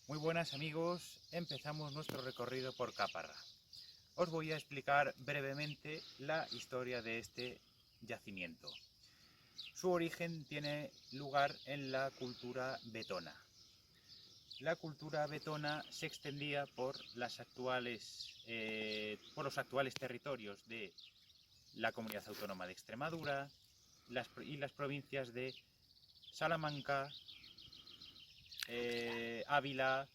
Muy buenas amigos, empezamos nuestro recorrido por Caparra. Os voy a explicar brevemente la historia de este yacimiento. Su origen tiene lugar en la cultura vetona. La cultura vetona se extendía por los actuales territorios de la Comunidad Autónoma de Extremadura y las provincias de Salamanca, Ávila,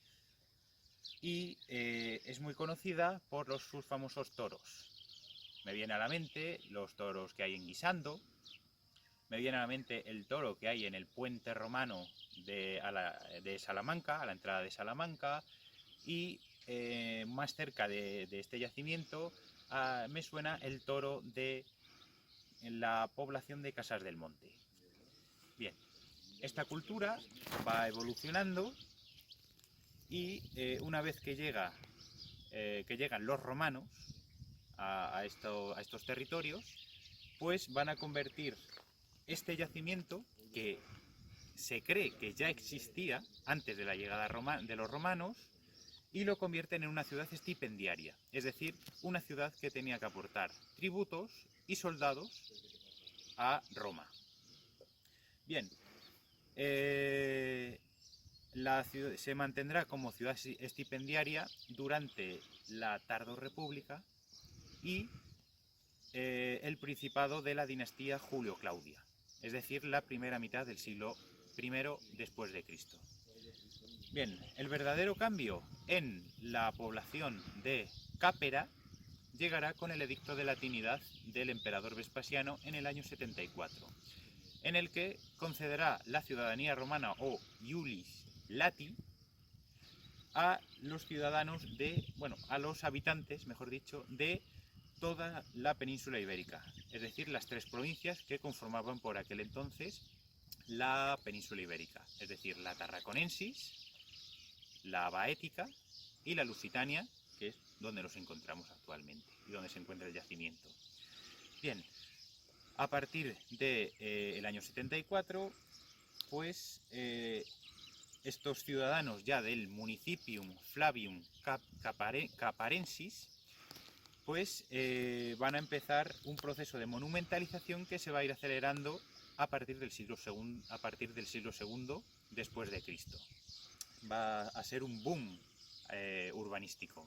y es muy conocida por sus famosos toros. Me viene a la mente los toros que hay en Guisando, me viene a la mente el toro que hay en el puente romano de Salamanca, a la entrada de Salamanca, y más cerca de este yacimiento me suena el toro de la población de Casas del Monte. Bien, esta cultura va evolucionando y una vez que llegan los romanos a estos territorios, pues van a convertir este yacimiento, que se cree que ya existía antes de la llegada de los romanos, y lo convierten en una ciudad estipendiaria, es decir, una ciudad que tenía que aportar tributos y soldados a Roma. Bien, la ciudad se mantendrá como ciudad estipendiaria durante la Tardorrepública y el principado de la dinastía Julio-Claudia, es decir, la primera mitad del siglo I después de Cristo. Bien, el verdadero cambio en la población de Capera llegará con el edicto de latinidad del emperador Vespasiano en el año 74, en el que concederá la ciudadanía romana o iuris lati a los ciudadanos a los habitantes, mejor dicho, de toda la península ibérica, es decir, las tres provincias que conformaban por aquel entonces la península ibérica, es decir, la Tarraconensis, la Baética y la Lusitania, que es donde nos encontramos actualmente y donde se encuentra el yacimiento. Bien, a partir del año 74, pues estos ciudadanos ya del Municipium Flavium Caparensis pues van a empezar un proceso de monumentalización que se va a ir acelerando a partir del siglo II después de Cristo. Va a ser un boom urbanístico.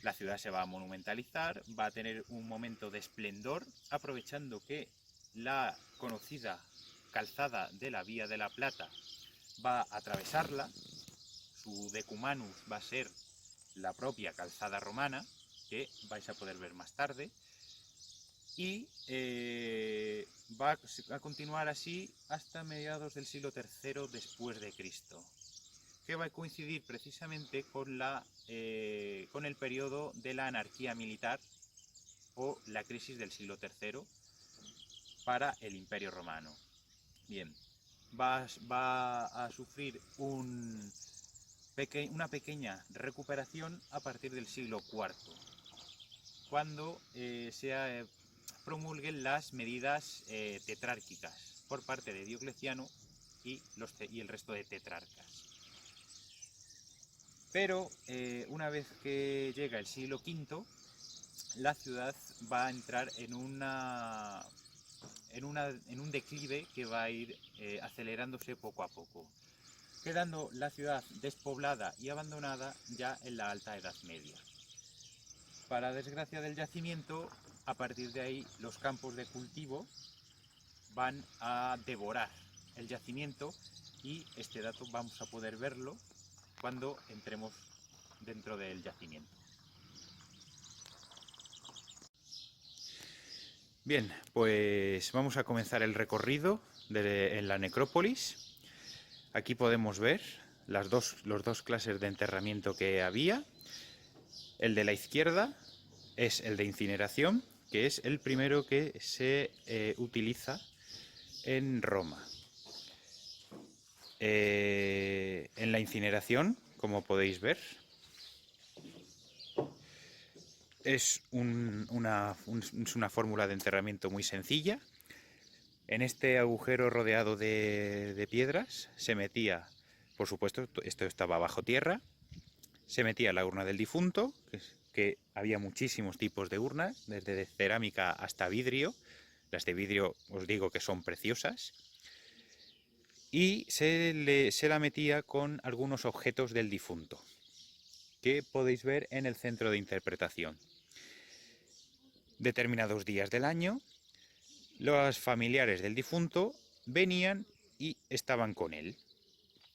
La ciudad se va a monumentalizar, va a tener un momento de esplendor, aprovechando que la conocida calzada de la Vía de la Plata va a atravesarla. Su decumanus va a ser la propia calzada romana, que vais a poder ver más tarde, y va a continuar así hasta mediados del siglo III después de Cristo, que va a coincidir precisamente con el periodo de la anarquía militar o la crisis del siglo III para el Imperio Romano. Bien, va a sufrir una pequeña recuperación a partir del siglo IV, cuando se promulguen las medidas tetrárquicas por parte de Diocleciano y el resto de tetrarcas. Pero una vez que llega el siglo V, la ciudad va a entrar en un declive que va a ir acelerándose poco a poco, quedando la ciudad despoblada y abandonada ya en la Alta Edad Media. Para desgracia del yacimiento, a partir de ahí los campos de cultivo van a devorar el yacimiento, y este dato vamos a poder verlo cuando entremos dentro del yacimiento. Bien, pues vamos a comenzar el recorrido en la necrópolis. Aquí podemos ver los dos clases de enterramiento que había. El de la izquierda es el de incineración, que es el primero que se utiliza en Roma. En la incineración, como podéis ver, es una fórmula de enterramiento muy sencilla. En este agujero rodeado de piedras se metía por supuesto, esto estaba bajo tierra. Se metía la urna del difunto, que había muchísimos tipos de urnas, desde de cerámica hasta vidrio. Las de vidrio os digo que son preciosas. Y se la metía con algunos objetos del difunto, que podéis ver en el centro de interpretación. Determinados días del año, los familiares del difunto venían y estaban con él.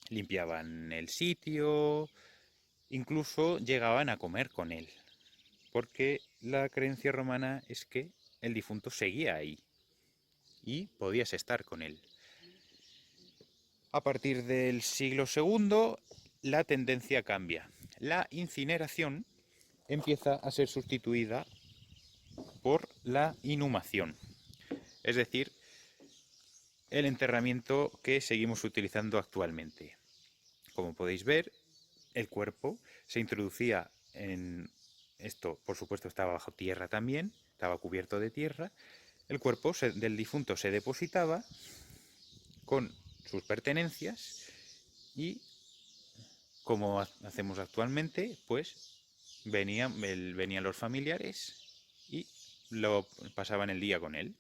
Limpiaban el sitio, incluso llegaban a comer con él, porque la creencia romana es que el difunto seguía ahí y podías estar con él. A partir del siglo II, la tendencia cambia. La incineración empieza a ser sustituida por la inhumación, es decir, el enterramiento que seguimos utilizando actualmente. Como podéis ver, el cuerpo se introducía en esto, por supuesto estaba bajo tierra también, estaba cubierto de tierra. El cuerpo del difunto se depositaba con sus pertenencias y, como hacemos actualmente, pues venían los familiares y lo pasaban el día con él.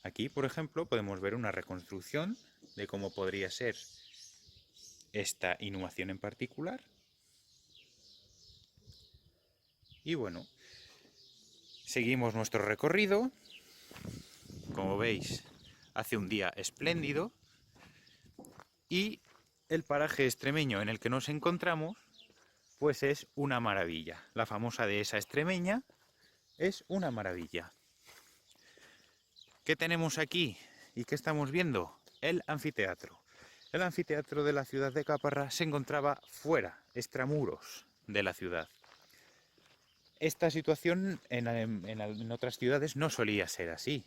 Aquí, por ejemplo, podemos ver una reconstrucción de cómo podría ser esta inhumación en particular. Y bueno, seguimos nuestro recorrido. Como veis, hace un día espléndido y el paraje extremeño en el que nos encontramos pues es una maravilla. La famosa dehesa extremeña es una maravilla. ¿Qué tenemos aquí y qué estamos viendo? El anfiteatro. El anfiteatro de la ciudad de Caparra se encontraba fuera, extramuros de la ciudad. Esta situación en otras ciudades no solía ser así.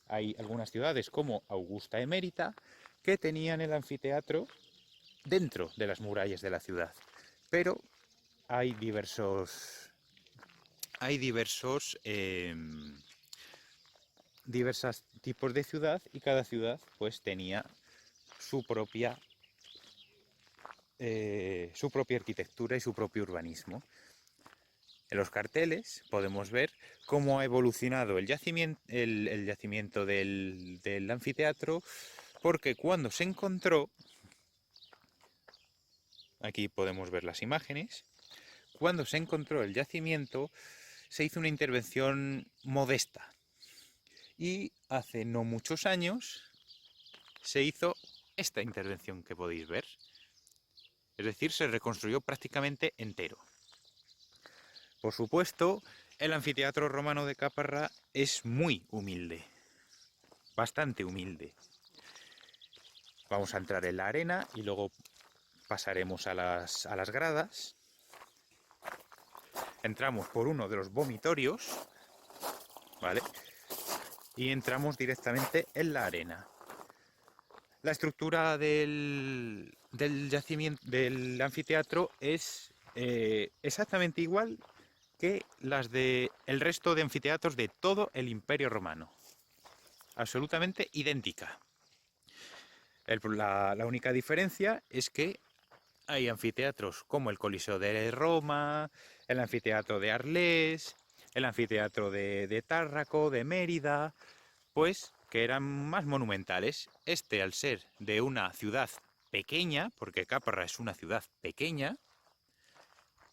Hay algunas ciudades como Augusta Emérita que tenían el anfiteatro dentro de las murallas de la ciudad, pero hay diversos tipos de ciudad y cada ciudad pues tenía su propia arquitectura y su propio urbanismo. En los carteles podemos ver cómo ha evolucionado el yacimiento del anfiteatro, porque cuando se encontró, aquí podemos ver las imágenes, cuando se encontró el yacimiento se hizo una intervención modesta y hace no muchos años se hizo esta intervención que podéis ver, es decir, se reconstruyó prácticamente entero. Por supuesto, el anfiteatro romano de Caparra es muy humilde, bastante humilde. Vamos a entrar en la arena y luego pasaremos a las gradas. Entramos por uno de los vomitorios, ¿vale? Y entramos directamente en la arena. La estructura del yacimiento, del anfiteatro es exactamente igual que las del resto de anfiteatros de todo el Imperio Romano. Absolutamente idéntica. La única diferencia es que hay anfiteatros como el Coliseo de Roma, el anfiteatro de Arles, el anfiteatro de Tárraco, de Mérida, pues que eran más monumentales. Este, al ser de una ciudad pequeña, porque Caparra es una ciudad pequeña,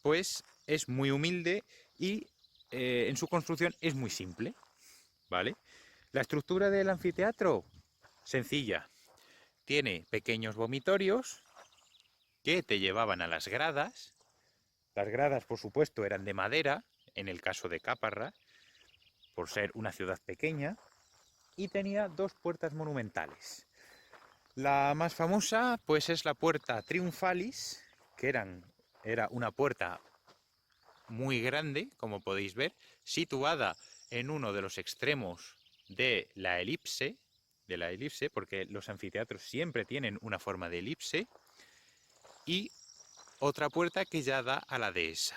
pues es muy humilde y en su construcción es muy simple, ¿vale? La estructura del anfiteatro, sencilla. Tiene pequeños vomitorios que te llevaban a las gradas. Las gradas, por supuesto, eran de madera, en el caso de Caparra, por ser una ciudad pequeña, y tenía dos puertas monumentales. La más famosa, pues, es la puerta Triumphalis, que era una puerta muy grande, como podéis ver, situada en uno de los extremos de la elipse, porque los anfiteatros siempre tienen una forma de elipse, y otra puerta que ya da a la dehesa,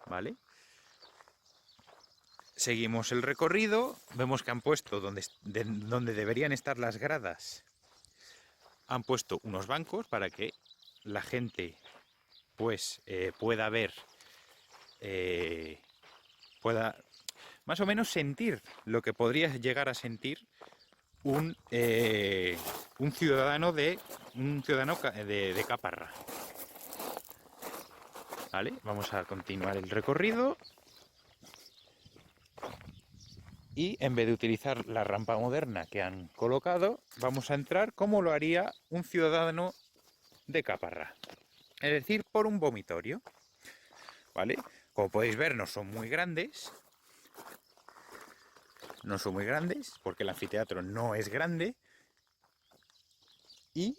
¿vale? Seguimos el recorrido, vemos que han puesto donde deberían estar las gradas, han puesto unos bancos para que la gente pues pueda ver, pueda más o menos sentir lo que podría llegar a sentir un ciudadano de Caparra. Vale, vamos a continuar el recorrido. Y en vez de utilizar la rampa moderna que han colocado, vamos a entrar como lo haría un ciudadano de Caparra. Es decir, por un vomitorio. ¿Vale? Como podéis ver, no son muy grandes. No son muy grandes, porque el anfiteatro no es grande. Y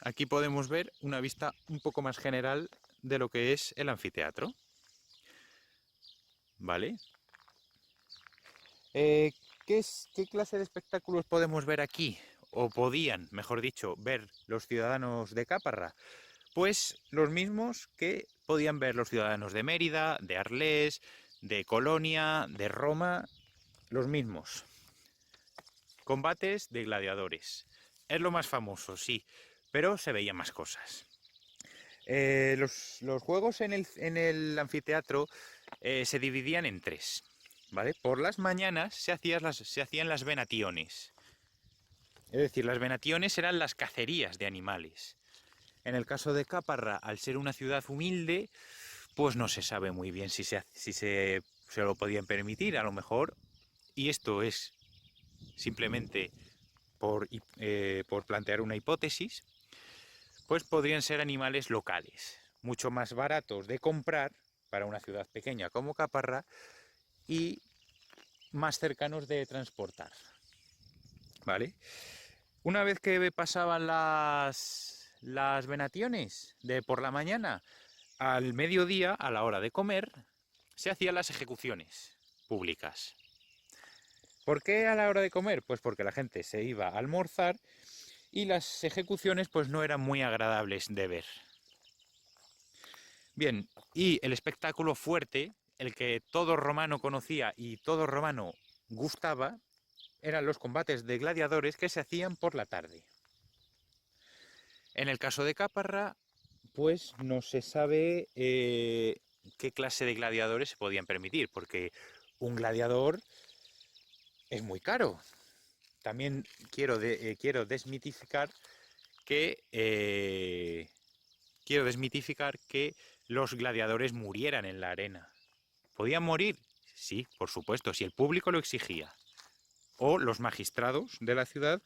aquí podemos ver una vista un poco más general de lo que es el anfiteatro. ¿Vale? ¿Qué clase de espectáculos podemos ver aquí? O podían, mejor dicho, ver los ciudadanos de Caparra. Pues los mismos que podían ver los ciudadanos de Mérida, de Arles, de Colonia, de Roma, los mismos. Combates de gladiadores. Es lo más famoso, sí, pero se veían más cosas. Los juegos en el anfiteatro se dividían en tres. ¿Vale? Por las mañanas se hacían las venationes. Es decir, las venationes eran las cacerías de animales. En el caso de Caparra, al ser una ciudad humilde, pues no se sabe muy bien si se lo podían permitir, a lo mejor. Y esto es simplemente por plantear una hipótesis, pues podrían ser animales locales, mucho más baratos de comprar para una ciudad pequeña como Caparra y más cercanos de transportar. ¿Vale? Una vez que pasaban las venationes de por la mañana, al mediodía, a la hora de comer, se hacían las ejecuciones públicas. ¿Por qué a la hora de comer? Pues porque la gente se iba a almorzar y las ejecuciones pues no eran muy agradables de ver. Bien, y el espectáculo fuerte, el que todo romano conocía y todo romano gustaba, eran los combates de gladiadores que se hacían por la tarde. En el caso de Caparra, pues no se sabe qué clase de gladiadores se podían permitir, porque un gladiador es muy caro. También quiero desmitificar que los gladiadores murieran en la arena. ¿Podían morir? Sí, por supuesto, si el público lo exigía. O los magistrados de la ciudad,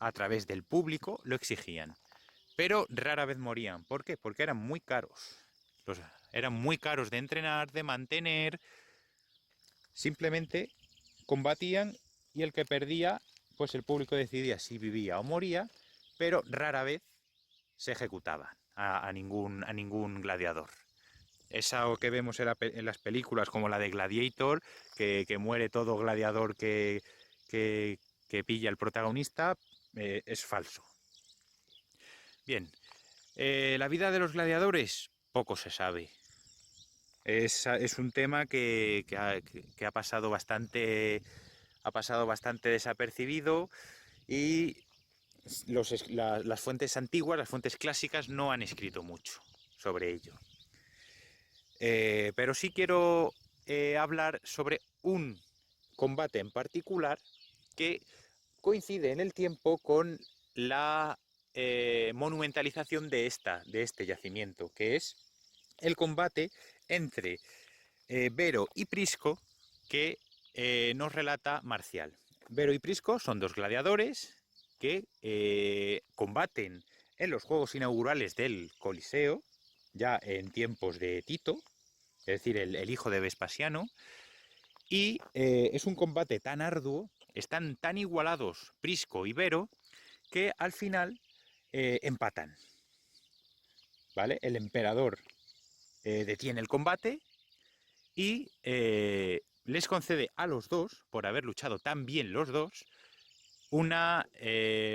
a través del público, lo exigían. Pero rara vez morían. ¿Por qué? Porque eran muy caros. Eran muy caros de entrenar, de mantener. Simplemente combatían y el que perdía, pues el público decidía si vivía o moría, pero rara vez se ejecutaba a ningún gladiador. Eso que vemos en las películas como la de Gladiator, que muere todo gladiador que pilla el protagonista, es falso. Bien, la vida de los gladiadores poco se sabe. Es un tema que ha pasado bastante desapercibido y las fuentes antiguas, las fuentes clásicas, no han escrito mucho sobre ello. Pero sí quiero hablar sobre un combate en particular que coincide en el tiempo con la monumentalización de este yacimiento, que es el combate entre Vero y Prisco que nos relata Marcial. Vero y Prisco son dos gladiadores que combaten en los Juegos Inaugurales del Coliseo, ya en tiempos de Tito, es decir, el hijo de Vespasiano, y es un combate tan arduo, están tan igualados Prisco y Vero, que al final empatan. ¿Vale? El emperador detiene el combate y les concede a los dos, por haber luchado tan bien los dos, una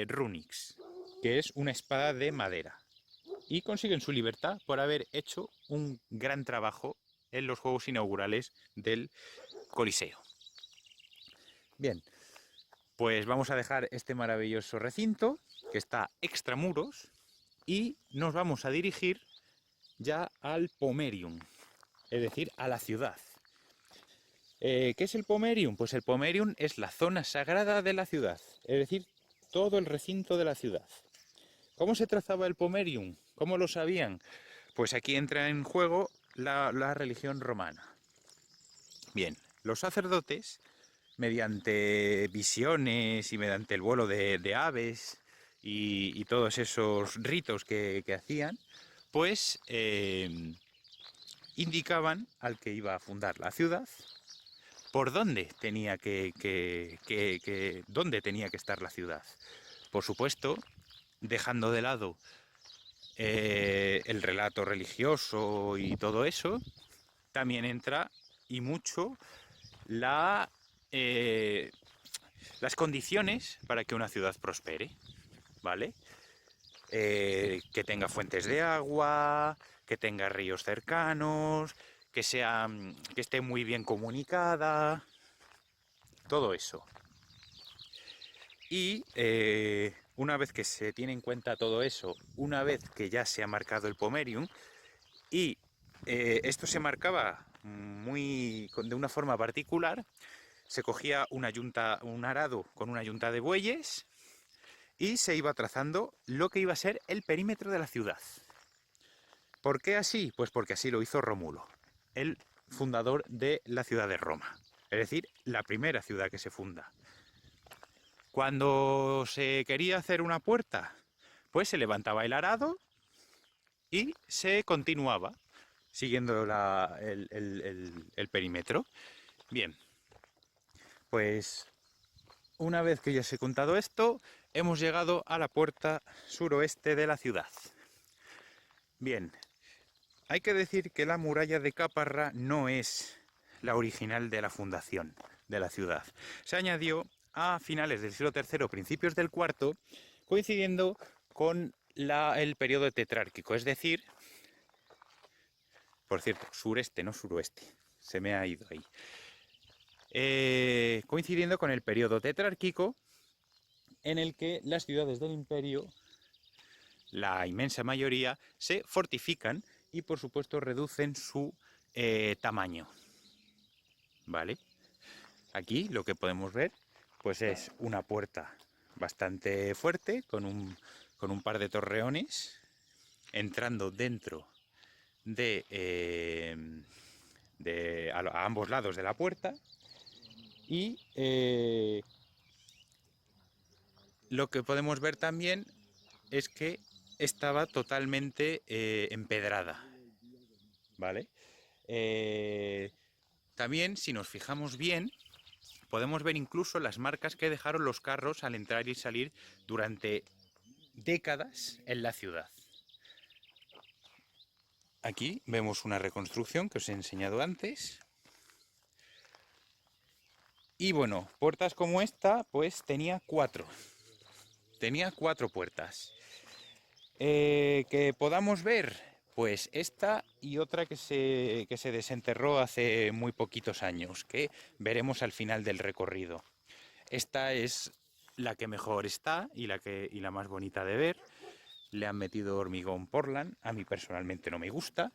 Runix, que es una espada de madera. Y consiguen su libertad por haber hecho un gran trabajo en los Juegos Inaugurales del Coliseo. Bien, Pues vamos a dejar este maravilloso recinto, que está extramuros, y nos vamos a dirigir ya al Pomerium, es decir, a la ciudad. ¿Qué es el Pomerium? Pues el Pomerium es la zona sagrada de la ciudad, es decir, todo el recinto de la ciudad. ¿Cómo se trazaba el Pomerium? ¿Cómo lo sabían? Pues aquí entra en juego la religión romana. Bien, los sacerdotes, mediante visiones y mediante el vuelo de aves y todos esos ritos que hacían, pues indicaban al que iba a fundar la ciudad por dónde tenía dónde tenía que estar la ciudad. Por supuesto, dejando de lado el relato religioso y todo eso, también entra y mucho las condiciones para que una ciudad prospere, ¿vale? Que tenga fuentes de agua, que tenga ríos cercanos, que esté muy bien comunicada, todo eso. Y una vez que se tiene en cuenta todo eso, una vez que ya se ha marcado el Pomerium, y esto se marcaba de una forma particular, se cogía un arado con una yunta de bueyes y se iba trazando lo que iba a ser el perímetro de la ciudad. ¿Por qué así? Pues porque así lo hizo Rómulo, el fundador de la ciudad de Roma, es decir, la primera ciudad que se funda. Cuando se quería hacer una puerta, pues se levantaba el arado y se continuaba siguiendo el perímetro. Bien, pues una vez que ya os he contado esto, hemos llegado a la puerta suroeste de la ciudad. Bien, hay que decir que la muralla de Caparra no es la original de la fundación de la ciudad. Se añadió a finales del siglo III, principios del IV, coincidiendo con el periodo tetrárquico, es decir, por cierto, sureste, no suroeste, se me ha ido ahí. Coincidiendo con el periodo tetrárquico, en el que las ciudades del imperio, la inmensa mayoría, se fortifican y por supuesto reducen su tamaño. ¿Vale? Aquí lo que podemos ver pues es una puerta bastante fuerte con un par de torreones entrando dentro a ambos lados de la puerta, y lo que podemos ver también es que estaba totalmente empedrada, ¿vale? También, si nos fijamos bien, podemos ver incluso las marcas que dejaron los carros al entrar y salir durante décadas en la ciudad. Aquí vemos una reconstrucción que os he enseñado antes. Y bueno, puertas como esta, pues tenía cuatro. Tenía cuatro puertas. Que podamos ver, pues esta y otra que se desenterró hace muy poquitos años, que veremos al final del recorrido. Esta es la que mejor está y la más bonita de ver. Le han metido hormigón Portland, a mí personalmente no me gusta,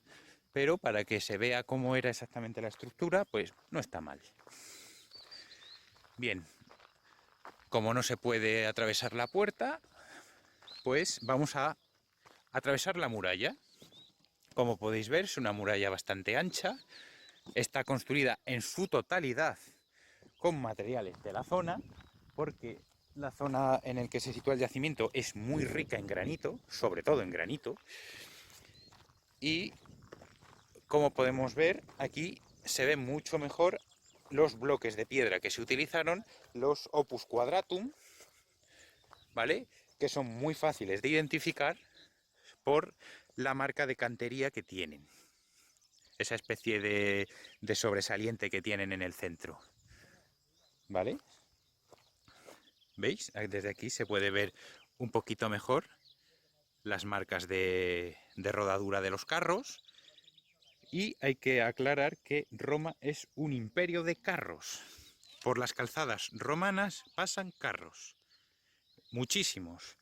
pero para que se vea cómo era exactamente la estructura, pues no está mal. Bien, como no se puede atravesar la puerta, pues vamos a atravesar la muralla. Como podéis ver, es una muralla bastante ancha, está construida en su totalidad con materiales de la zona, porque la zona en la que se sitúa el yacimiento es muy rica en granito, sobre todo en granito, y como podemos ver, aquí se ven mucho mejor los bloques de piedra que se utilizaron, los opus quadratum, ¿vale? Que son muy fáciles de identificar por la marca de cantería que tienen, esa especie de sobresaliente que tienen en el centro, ¿vale? ¿Veis? Desde aquí se puede ver un poquito mejor las marcas de rodadura de los carros. Y hay que aclarar que Roma es un imperio de carros. por las calzadas romanas pasan carros, muchísimos.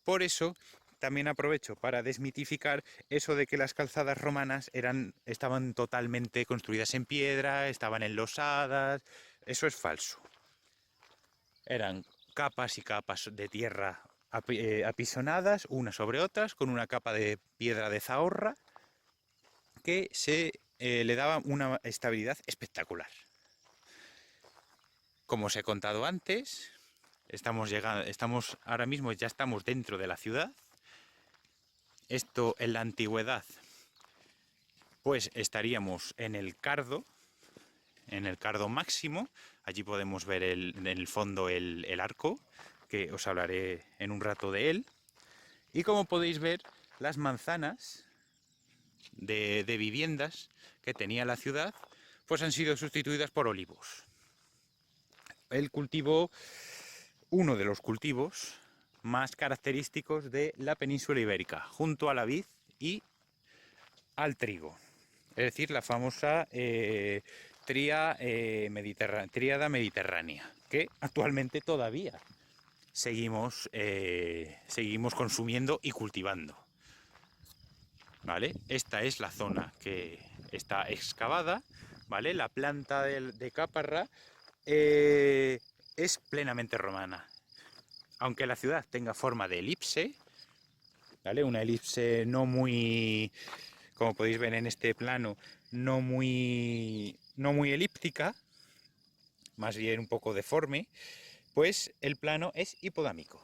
Por eso también aprovecho para desmitificar eso de que las calzadas romanas estaban totalmente construidas en piedra, estaban enlosadas. Eso es falso. Eran capas y capas de tierra apisonadas unas sobre otras, con una capa de piedra de zahorra que le daba una estabilidad espectacular. Como os he contado antes, estamos ahora mismo, ya estamos dentro de la ciudad. Esto en la antigüedad, pues estaríamos en el cardo máximo. Allí podemos ver en el fondo el arco, que os hablaré en un rato de él. Y como podéis ver, las manzanas de viviendas que tenía la ciudad, pues han sido sustituidas por olivos. Uno de los cultivos más característicos de la península ibérica, junto a la vid y al trigo. Es decir, la famosa tríada mediterránea, que actualmente todavía seguimos consumiendo y cultivando. ¿Vale? Esta es la zona que está excavada, ¿vale? La planta de Caparra es plenamente romana. Aunque la ciudad tenga forma de elipse, ¿vale? Una elipse no muy, como podéis ver en este plano, no muy elíptica, más bien un poco deforme, pues el plano es hipodámico,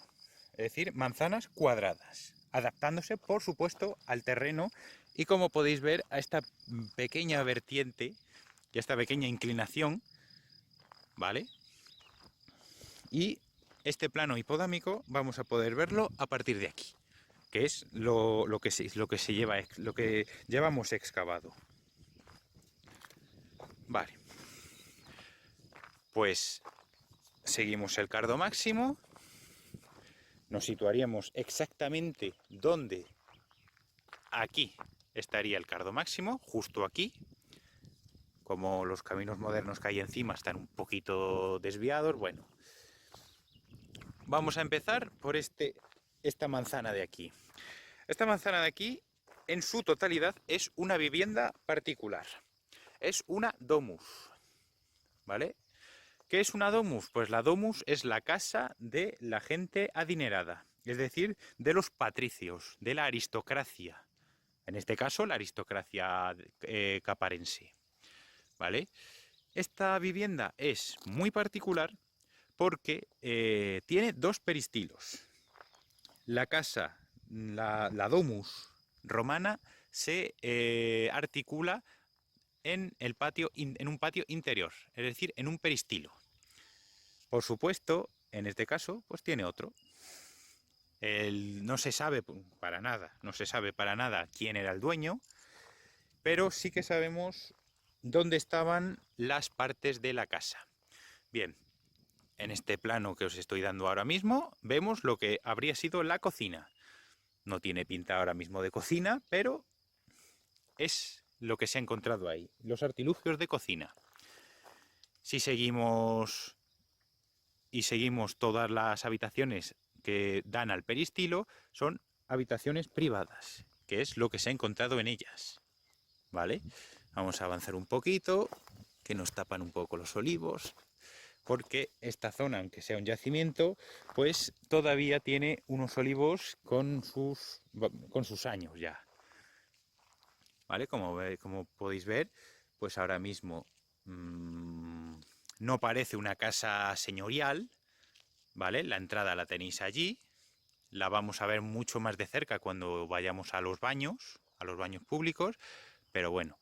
es decir, manzanas cuadradas, adaptándose, por supuesto, al terreno y, como podéis ver, a esta pequeña vertiente y a esta pequeña inclinación, ¿vale? Y este plano hipodámico vamos a poder verlo a partir de aquí, que es lo que llevamos excavado. Vale, pues seguimos el cardo máximo, nos situaríamos exactamente donde aquí estaría el cardo máximo, justo aquí. Como los caminos modernos que hay encima están un poquito desviados, bueno, vamos a empezar por esta manzana de aquí. Esta manzana de aquí, en su totalidad, es una vivienda particular. Es una domus, ¿vale? ¿Qué es una domus? Pues la domus es la casa de la gente adinerada, es decir, de los patricios, de la aristocracia. En este caso, la aristocracia caparense, ¿vale? Esta vivienda es muy particular porque tiene dos peristilos. La casa, la domus romana, se articula en un patio interior, es decir, en un peristilo. Por supuesto, en este caso, pues tiene otro. No se sabe para nada quién era el dueño, pero sí que sabemos dónde estaban las partes de la casa. Bien, en este plano que os estoy dando ahora mismo, vemos lo que habría sido la cocina. No tiene pinta ahora mismo de cocina, pero es lo que se ha encontrado ahí, los artilugios de cocina. Si seguimos todas las habitaciones que dan al peristilo, son habitaciones privadas, que es lo que se ha encontrado en ellas, ¿vale? Vamos a avanzar un poquito, que nos tapan un poco los olivos, porque esta zona, aunque sea un yacimiento, pues todavía tiene unos olivos con sus años ya, ¿vale? Como podéis ver, pues ahora mismo no parece una casa señorial, ¿vale? La entrada la tenéis allí, la vamos a ver mucho más de cerca cuando vayamos a los baños públicos, pero bueno.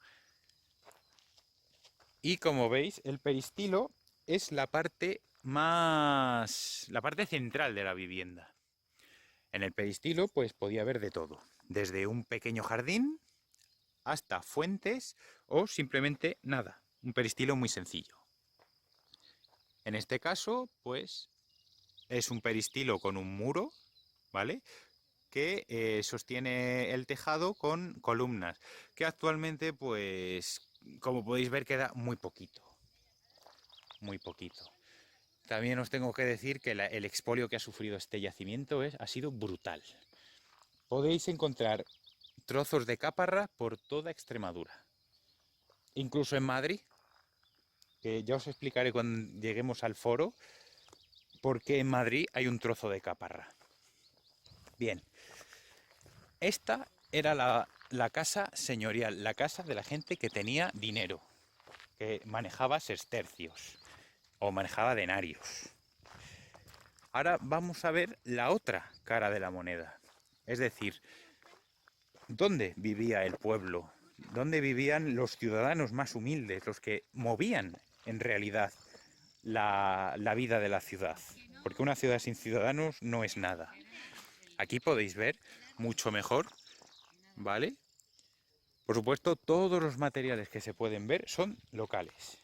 Y como veis, el peristilo es la parte central de la vivienda. En el peristilo, pues podía haber de todo, desde un pequeño jardín hasta fuentes o simplemente nada, un peristilo muy sencillo. En este caso, pues es un peristilo con un muro, ¿vale?, que sostiene el tejado con columnas, que actualmente, pues como podéis ver, queda muy poquito. muy poquito. También os tengo que decir que el expolio que ha sufrido este yacimiento ha sido brutal. Podéis encontrar trozos de caparra por toda Extremadura. Incluso en Madrid, que ya os explicaré cuando lleguemos al foro, porque en Madrid hay un trozo de caparra. Bien, esta era la casa señorial, la casa de la gente que tenía dinero, que manejaba sestercios o manejaba denarios. Ahora vamos a ver la otra cara de la moneda, es decir, ¿dónde vivía el pueblo? ¿Dónde vivían los ciudadanos más humildes, los que movían en realidad la vida de la ciudad? Porque una ciudad sin ciudadanos no es nada. Aquí podéis ver mucho mejor, ¿vale? Por supuesto, todos los materiales que se pueden ver son locales.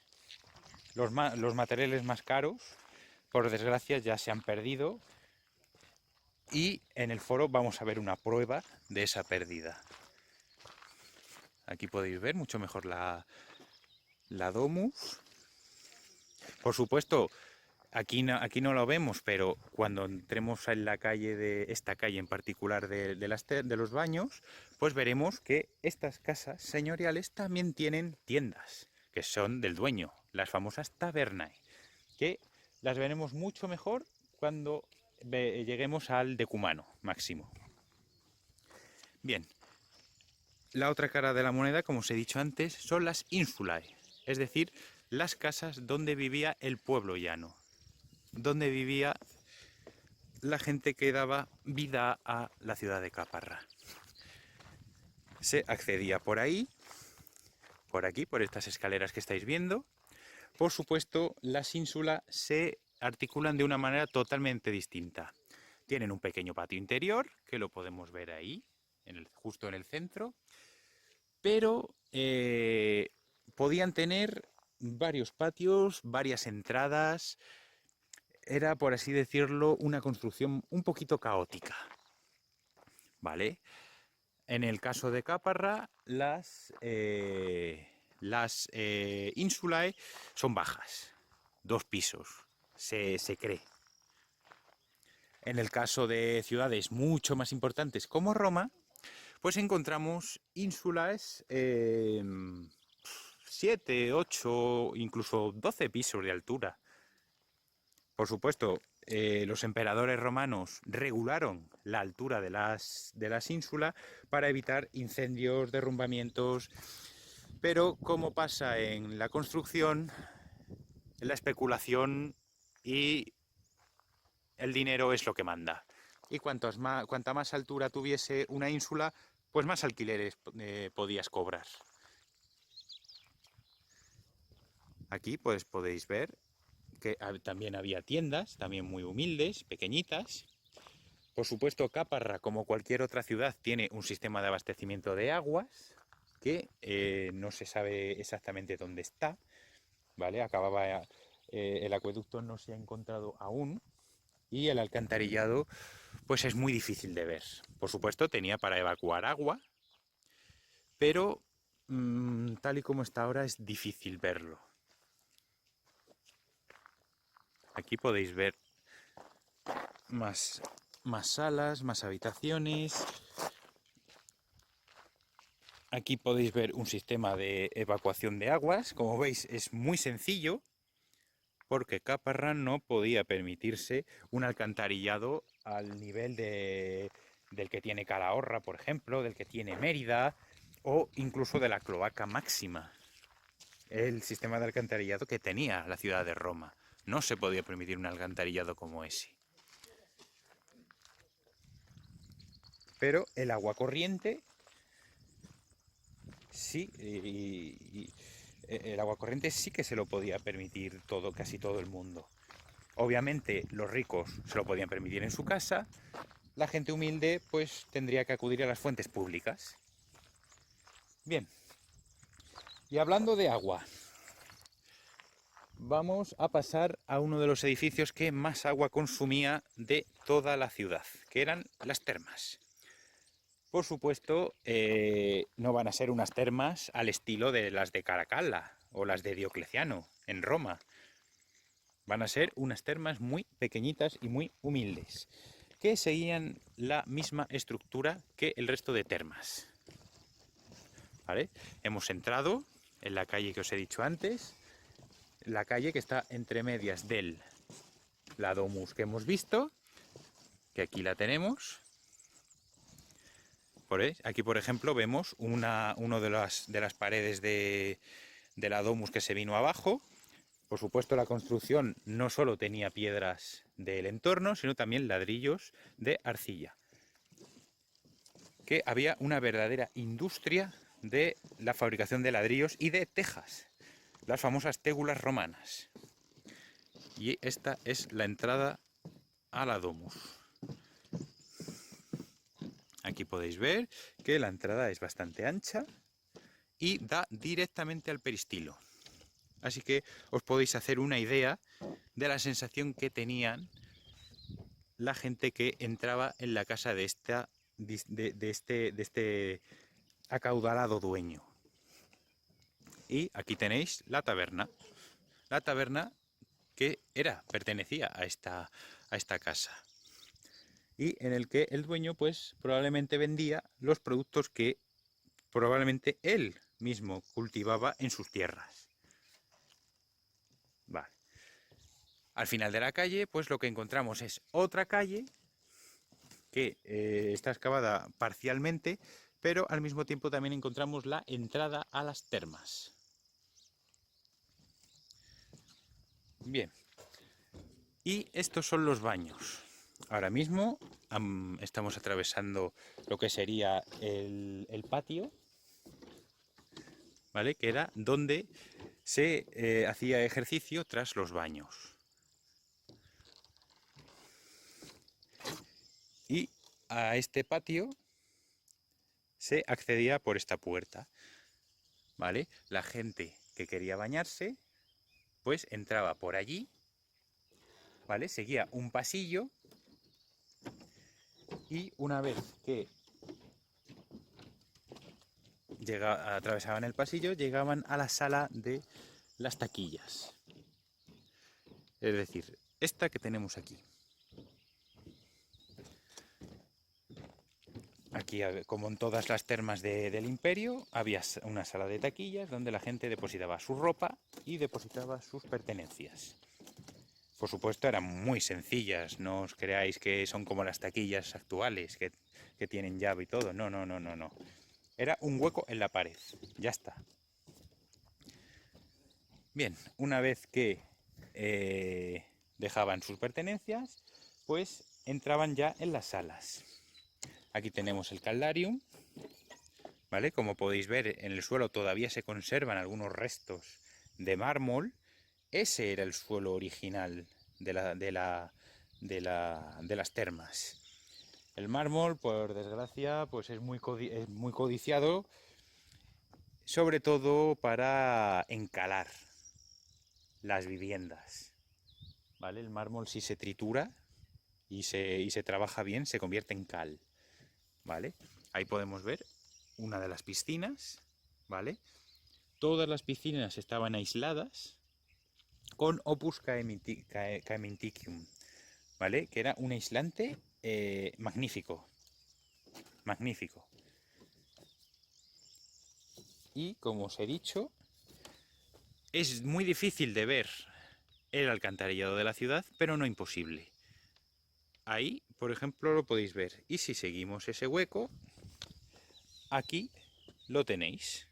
Los materiales más caros, por desgracia, ya se han perdido. Y en el foro vamos a ver una prueba de esa pérdida. Aquí podéis ver mucho mejor la domus. Por supuesto, aquí no lo vemos, pero cuando entremos en la calle de esta calle en particular de los baños, pues veremos que estas casas señoriales también tienen tiendas, que son del dueño, las famosas tabernae, que las veremos mucho mejor cuando lleguemos al decumano máximo. Bien, la otra cara de la moneda, como os he dicho antes, son las insulae, es decir, las casas donde vivía el pueblo llano, donde vivía la gente que daba vida a la ciudad de Caparra. Se accedía por ahí, por aquí, por estas escaleras que estáis viendo. Por supuesto, las ínsulas se articulan de una manera totalmente distinta. Tienen un pequeño patio interior, que lo podemos ver ahí, justo en el centro, pero podían tener varios patios, varias entradas. Era, por así decirlo, una construcción un poquito caótica, ¿vale? En el caso de Caparra, las insulae son bajas, 2 pisos, se cree. En el caso de ciudades mucho más importantes como Roma, pues encontramos insulaes 7, 8, incluso 12 pisos de altura. Por supuesto, los emperadores romanos regularon la altura de las ínsulas para evitar incendios, derrumbamientos, pero como pasa en la construcción, la especulación y el dinero es lo que manda. Y cuanta más altura tuviese una ínsula, pues más alquileres podías cobrar. Aquí pues podéis ver que también había tiendas, también muy humildes, pequeñitas. Por supuesto, Caparra, como cualquier otra ciudad, tiene un sistema de abastecimiento de aguas que no se sabe exactamente dónde está, ¿vale? El acueducto no se ha encontrado aún y el alcantarillado pues es muy difícil de ver. Por supuesto, tenía para evacuar agua, pero tal y como está ahora es difícil verlo. Aquí podéis ver más salas, más habitaciones. Aquí podéis ver un sistema de evacuación de aguas. Como veis, es muy sencillo porque Caparra no podía permitirse un alcantarillado al nivel del que tiene Calahorra, por ejemplo, del que tiene Mérida o incluso de la cloaca máxima. El sistema de alcantarillado que tenía la ciudad de Roma. No se podía permitir un alcantarillado como ese. Pero el agua corriente sí, el agua corriente sí que se lo podía permitir casi todo el mundo. Obviamente los ricos se lo podían permitir en su casa, la gente humilde pues tendría que acudir a las fuentes públicas. Bien, y hablando de agua, vamos a pasar a uno de los edificios que más agua consumía de toda la ciudad, que eran las termas. Por supuesto, no van a ser unas termas al estilo de las de Caracalla o las de Diocleciano en Roma. Van a ser unas termas muy pequeñitas y muy humildes, que seguían la misma estructura que el resto de termas. ¿Vale? Hemos entrado en la calle que os he dicho antes, la calle que está entre medias del la domus que hemos visto, que aquí la tenemos. Aquí, por ejemplo, vemos una de las paredes de la domus que se vino abajo. Por supuesto, la construcción no solo tenía piedras del entorno, sino también ladrillos de arcilla. Que había una verdadera industria de la fabricación de ladrillos y de tejas, las famosas tégulas romanas. Y esta es la entrada a la domus. Aquí podéis ver que la entrada es bastante ancha y da directamente al peristilo. Así que os podéis hacer una idea de la sensación que tenían la gente que entraba en la casa de este acaudalado dueño. Y aquí tenéis la taberna. La taberna que pertenecía a esta casa. Y en el que el dueño pues probablemente vendía los productos que probablemente él mismo cultivaba en sus tierras. Vale. Al final de la calle pues lo que encontramos es otra calle que está excavada parcialmente, pero al mismo tiempo también encontramos la entrada a las termas. Bien, y estos son los baños. Ahora mismo estamos atravesando lo que sería el patio, ¿vale? Que era donde se hacía ejercicio tras los baños. Y a este patio se accedía por esta puerta, ¿vale? La gente que quería bañarse, pues entraba por allí, ¿vale? Seguía un pasillo y una vez que atravesaban el pasillo, llegaban a la sala de las taquillas. Es decir, esta que tenemos aquí. Aquí, como en todas las termas del imperio, había una sala de taquillas donde la gente depositaba su ropa y depositaba sus pertenencias. Por supuesto, eran muy sencillas, no os creáis que son como las taquillas actuales, que tienen llave y todo. No, no, no, no, no. Era un hueco en la pared, ya está. Bien, una vez que dejaban sus pertenencias, pues entraban ya en las salas. Aquí tenemos el caldarium, ¿vale? Como podéis ver, en el suelo todavía se conservan algunos restos de mármol. Ese era el suelo original de las termas. El mármol, por desgracia, pues es muy codiciado, sobre todo para encalar las viviendas, ¿vale? El mármol, si se tritura y se trabaja bien, se convierte en cal, ¿vale? Ahí podemos ver una de las piscinas, ¿vale? Todas las piscinas estaban aisladas con Opus Caementicium, ¿vale? Que era un aislante magnífico, magnífico. Y como os he dicho, es muy difícil de ver el alcantarillado de la ciudad, pero no imposible. Ahí, por ejemplo, lo podéis ver. Y si seguimos ese hueco, aquí lo tenéis,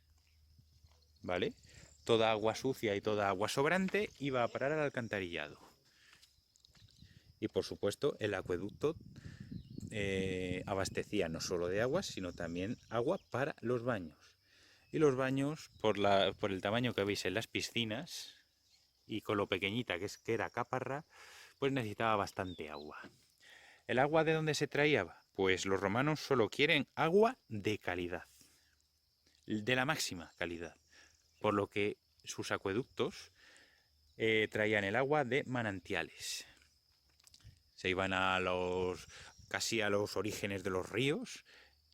¿vale? Toda agua sucia y toda agua sobrante iba a parar al alcantarillado. Y por supuesto, el acueducto abastecía no solo de agua, sino también agua para los baños. Y los baños, por el tamaño que veis en las piscinas, y con lo pequeñita que era Caparra, pues necesitaba bastante agua. ¿El agua de dónde se traía? Pues los romanos solo quieren agua de calidad, de la máxima calidad, por lo que sus acueductos traían el agua de manantiales. Se iban casi a los orígenes de los ríos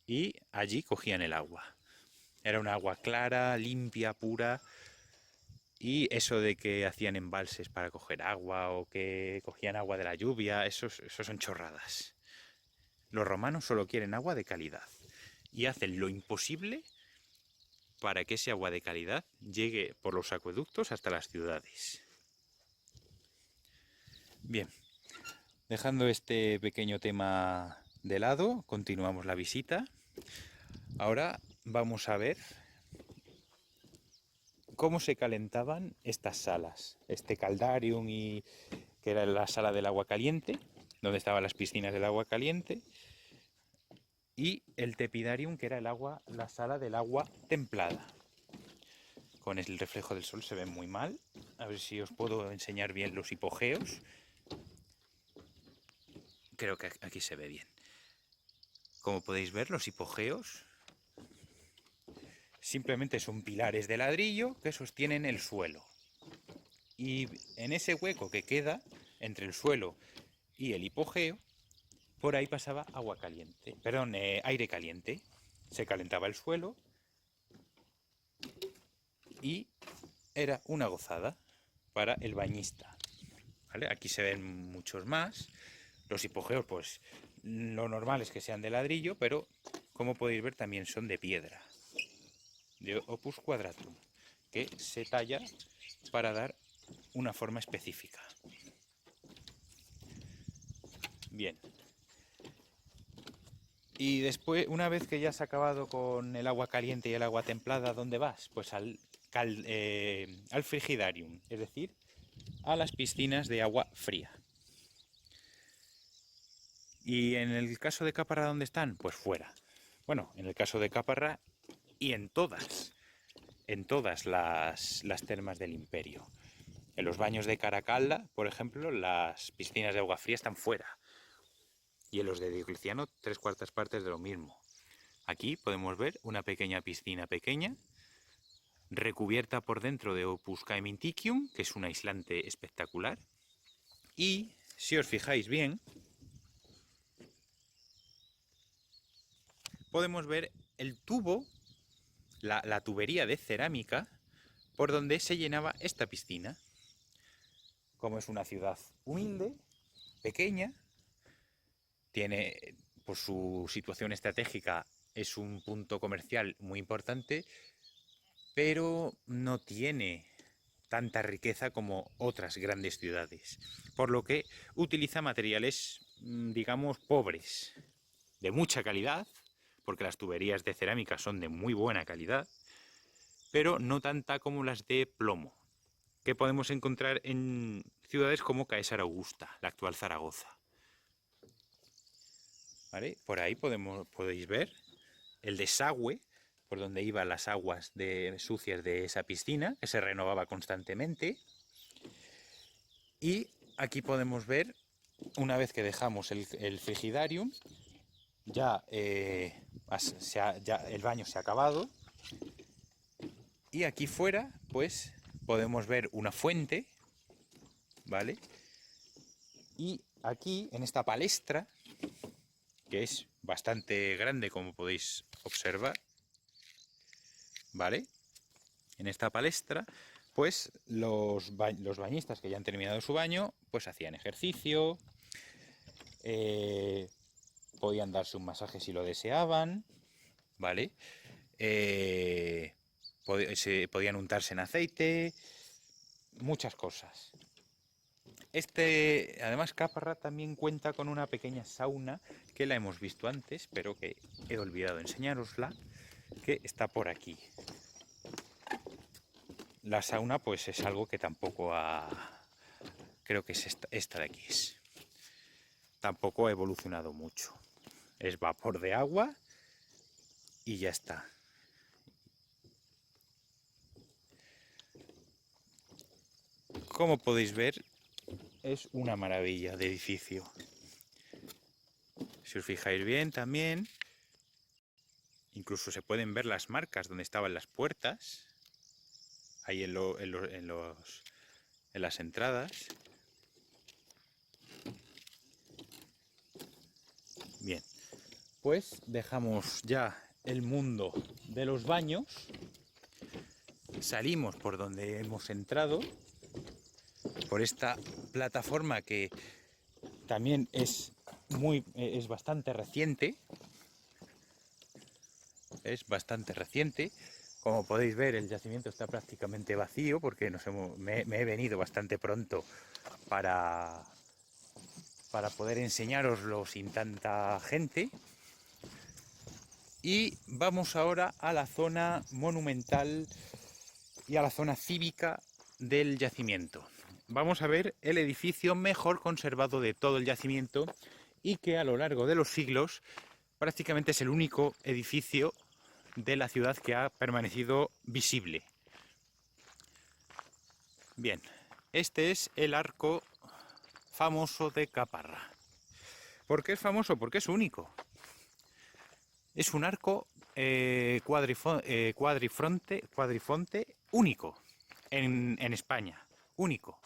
y allí cogían el agua. Era un agua clara, limpia, pura Y eso de que hacían embalses para coger agua o que cogían agua de la lluvia, eso son chorradas. Los romanos solo quieren agua de calidad y hacen lo imposible para que ese agua de calidad llegue por los acueductos hasta las ciudades. Bien, dejando este pequeño tema de lado, continuamos la visita. Ahora vamos a ver cómo se calentaban estas salas. Este caldarium, que era la sala del agua caliente, donde estaban las piscinas del agua caliente, y el tepidarium, que era la sala del agua templada. Con el reflejo del sol se ve muy mal. A ver si os puedo enseñar bien los hipogeos. Creo que aquí se ve bien. Como podéis ver, los hipogeos simplemente son pilares de ladrillo que sostienen el suelo. Y en ese hueco que queda entre el suelo y el hipogeo, por ahí pasaba agua caliente, perdón, aire caliente. Se calentaba el suelo y era una gozada para el bañista. ¿Vale? Aquí se ven muchos más. Los hipogeos, pues lo normal es que sean de ladrillo, pero como podéis ver también son de piedra, de opus quadratum, que se talla para dar una forma específica. Bien. Y después, una vez que ya has acabado con el agua caliente y el agua templada, ¿dónde vas? Pues al frigidarium, es decir, a las piscinas de agua fría. ¿Y en el caso de Caparra dónde están? Pues fuera. Bueno, en el caso de Caparra y en todas las termas del imperio. En los baños de Caracalla, por ejemplo, las piscinas de agua fría están fuera. Y en los de Diocleciano, 3/4 partes de lo mismo. Aquí podemos ver una pequeña piscina pequeña, recubierta por dentro de Opus Caementicium, que es un aislante espectacular. Y, si os fijáis bien, podemos ver el tubo, la tubería de cerámica, por donde se llenaba esta piscina. Como es una ciudad humilde, pequeña, tiene, por su situación estratégica, es un punto comercial muy importante, pero no tiene tanta riqueza como otras grandes ciudades, por lo que utiliza materiales, digamos, pobres, de mucha calidad, porque las tuberías de cerámica son de muy buena calidad, pero no tanta como las de plomo, que podemos encontrar en ciudades como Caesar Augusta, la actual Zaragoza. ¿Vale? Por ahí podéis ver el desagüe por donde iban las aguas sucias de esa piscina, que se renovaba constantemente. Y aquí podemos ver, una vez que dejamos el frigidarium, ya el baño se ha acabado. Y aquí fuera, pues, podemos ver una fuente, ¿vale? Y aquí, en esta palestra, que es bastante grande, como podéis observar, ¿vale? En esta palestra, pues los bañistas que ya han terminado su baño, pues hacían ejercicio, podían darse un masaje si lo deseaban, ¿vale? Podían untarse en aceite, muchas cosas. Además, Caparra también cuenta con una pequeña sauna que la hemos visto antes, pero que he olvidado enseñarosla, que está por aquí. La sauna, pues es algo que tampoco creo que es esta de aquí. Tampoco ha evolucionado mucho. Es vapor de agua y ya está. Como podéis ver, es una maravilla de edificio. Si os fijáis bien también, incluso se pueden ver las marcas donde estaban las puertas, ahí en las entradas. Bien, pues dejamos ya el mundo de los baños salimos por donde hemos entrado, por esta plataforma que también es bastante reciente. Es bastante reciente. Como podéis ver, el yacimiento está prácticamente vacío porque me he venido bastante pronto para poder enseñároslo sin tanta gente. Y vamos ahora a la zona monumental y a la zona cívica del yacimiento. Vamos a ver el edificio mejor conservado de todo el yacimiento y que a lo largo de los siglos prácticamente es el único edificio de la ciudad que ha permanecido visible. Bien, este es el arco famoso de Caparra. ¿Por qué es famoso? Porque es único. Es un arco cuadrifonte único en España, único.